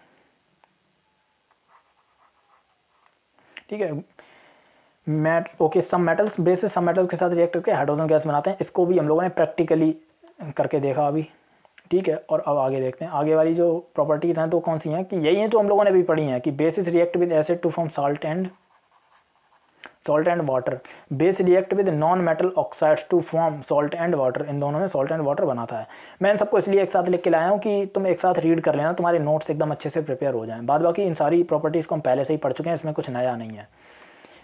Speaker 1: ठीक है। Okay, some metals, bases some metals के साथ रिएक्ट करके हाइड्रोजन गैस बनाते हैं। इसको भी हम लोगों ने प्रैक्टिकली करके देखा अभी, ठीक है। और अब आगे देखते हैं, आगे वाली जो प्रॉपर्टीज़ हैं तो कौन सी हैं, कि यही हैं जो हम लोगों ने भी पढ़ी हैं, कि bases react with acid to form salt and water. Base react with non metal oxides to form salt and water. इन दोनों में सॉल्ट एंड वाटर बनाता है। मैं इन सबको इसलिए एक साथ लिख के लाया हूँ कि तुम एक साथ रीड कर लेना, तुम्हारे नोट्स एकदम अच्छे से प्रिपेयर हो जाएं। बाद बाकी इन सारी प्रॉपर्टीज़ को हम पहले से ही पढ़ चुके हैं, इसमें कुछ नया नहीं है।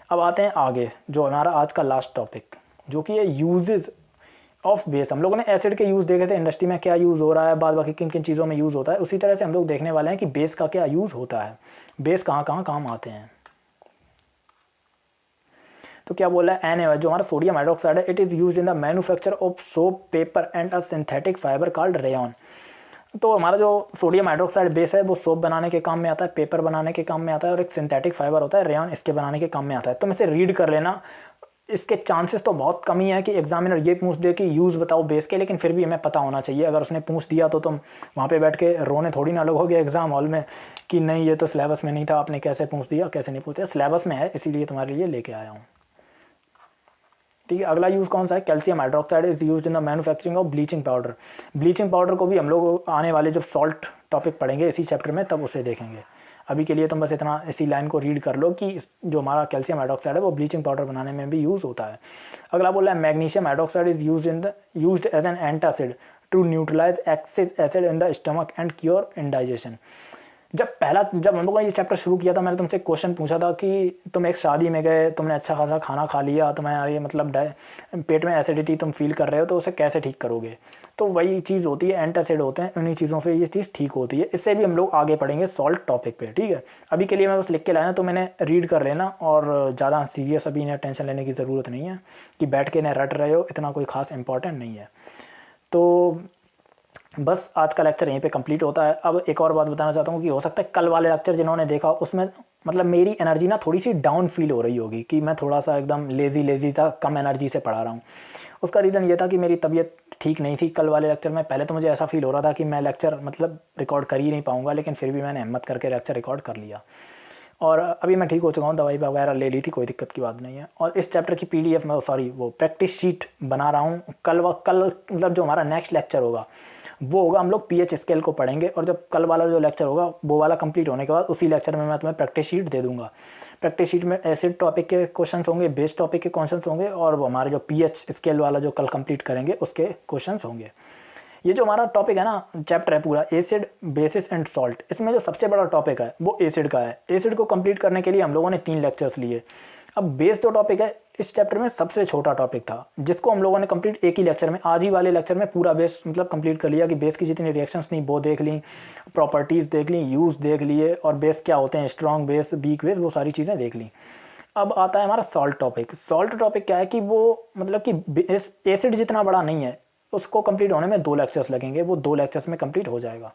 Speaker 1: अब आते हैं आगे, जो हमारा आज का लास्ट टॉपिक, जो कि है यूजेस ऑफ बेस। हम लोगों ने एसिड के यूज़ देखे थे, इंडस्ट्री में क्या यूज़ हो रहा है, बाद बाकी किन किन चीज़ों में यूज़ होता है। उसी तरह से हम लोग देखने वाले हैं कि बेस का क्या यूज़ होता है, बेस कहाँ कहाँ काम आते हैं। तो क्या बोला है, NaOH जो हमारा सोडियम हाइड्रोक्साइड है, it is use in the manufacture of soap, paper and a synthetic fibre called rayon. तो हमारा जो सोडियम हाइड्रोक्साइड बेस है वो सोप बनाने के काम में आता है, पेपर बनाने के काम में आता है, और एक सिंथेटिक फाइबर होता है रेयॉन, इसके बनाने के काम में आता है। तुम इसे रीड कर लेना। इसके चांसेस तो बहुत कम ही है कि एग्जामिनर ये पूछ दे कि यूज़ बताओ बेस के, लेकिन फिर भी हमें पता होना चाहिए। अगर उसने पूछ दिया तो तुम वहाँ पे बैठ के रोने थोड़ी ना लगोगे एग्जाम हॉल में कि नहीं ये तो सिलेबस में नहीं था, आपने कैसे पूछ दिया, कैसे नहीं पूछा। सिलेबस में है, इसीलिए तुम्हारे लिए लेके आया हूँ, ठीक है। अगला यूज़ कौन सा है, calcium hydroxide is used in the manufacturing of bleaching powder. Bleaching powder को भी हम लोग आने वाले जब सॉल्ट टॉपिक पढ़ेंगे इसी चैप्टर में तब उसे देखेंगे। अभी के लिए तुम बस इतना इसी लाइन को रीड कर लो कि जो हमारा कैल्शियम हाइड्रोक्साइड है वो ब्लीचिंग पाउडर बनाने में भी यूज़ होता है। अगला बोला है magnesium hydroxide is used as an antacid to neutralize excess acid in the stomach and cure indigestion. जब हम लोगों ने ये चैप्टर शुरू किया था, मैंने तुमसे एक क्वेश्चन पूछा था कि तुम एक शादी में गए, तुमने अच्छा खासा खाना खा लिया, तुम्हारा ये मतलब पेट में एसिडिटी तुम फील कर रहे हो, तो उसे कैसे ठीक करोगे। तो वही चीज़ होती है, एंटासिड होते हैं, उन्हीं चीज़ों से ये चीज़ ठीक होती है। इससे भी हम लोग आगे पढ़ेंगे सॉल्ट टॉपिक पे, ठीक है। अभी के लिए मैं बस लिख के लाया, तो मैंने रीड कर लेना, और ज़्यादा सीरियस अभी इन्हें टेंशन लेने की ज़रूरत नहीं है कि बैठ के इन्हें रट रहे हो, इतना कोई खास इंपॉर्टेंट नहीं है। तो बस आज का लेक्चर यहीं पे कंप्लीट होता है। अब एक और बात बताना चाहता हूँ कि हो सकता है कल वाले लेक्चर जिन्होंने देखा उसमें मतलब मेरी एनर्जी ना थोड़ी सी डाउन फील हो रही होगी, कि मैं थोड़ा सा एकदम लेज़ी था, कम एनर्जी से पढ़ा रहा हूँ। उसका रीज़न ये था कि मेरी तबीयत ठीक नहीं थी कल वाले लेक्चर में। पहले तो मुझे ऐसा फील हो रहा था कि मैं लेक्चर मतलब रिकॉर्ड कर ही नहीं पाऊँगा, लेकिन फिर भी मैंने हिम्मत करके लेक्चर रिकॉर्ड कर लिया, और अभी मैं ठीक हो चुका हूँ, दवाई वगैरह ले ली थी, कोई दिक्कत की बात नहीं है। और इस चैप्टर की PDF में वो प्रैक्टिस शीट बना रहा हूँ। कल मतलब जो हमारा नेक्स्ट लेक्चर होगा वो होगा, हम लोग pH स्केल को पढ़ेंगे, और जब कल वाला जो लेक्चर होगा वो वाला कंप्लीट होने के बाद उसी लेक्चर में मैं तुम्हें प्रैक्टिस शीट दे दूंगा। प्रैक्टिस शीट में एसिड टॉपिक के क्वेश्चंस होंगे, बेस टॉपिक के क्वेश्चंस होंगे, और वो हमारे जो pH स्केल वाला जो कल कंप्लीट करेंगे उसके क्वेश्चंस होंगे। ये जो हमारा टॉपिक है ना, चैप्टर है पूरा एसिड बेसिस एंड सॉल्ट, इसमें जो सबसे बड़ा टॉपिक है वो एसिड का है। एसिड को कंप्लीट करने के लिए हम लोगों ने 3 लेक्चर्स लिए। अब बेस जो टॉपिक है इस चैप्टर में सबसे छोटा टॉपिक था, जिसको हम लोगों ने कंप्लीट एक ही लेक्चर में, आज ही वाले लेक्चर में पूरा बेस मतलब कंप्लीट कर लिया, कि बेस की जितनी रिएक्शंस थी वो देख ली, प्रॉपर्टीज़ देख ली, यूज़ देख लिए, और बेस क्या होते हैं, स्ट्रॉन्ग बेस, वीक बेस, वो सारी चीज़ें देख ली। अब आता है हमारा सॉल्ट टॉपिक। सॉल्ट टॉपिक क्या है कि वो मतलब कि एसिड जितना बड़ा नहीं है, उसको कंप्लीट होने में 2 लेक्चर्स लगेंगे, वो 2 लेक्चर्स में कंप्लीट हो जाएगा।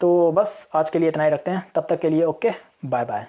Speaker 1: तो बस आज के लिए इतना ही रखते हैं, तब तक के लिए ओके, बाय बाय।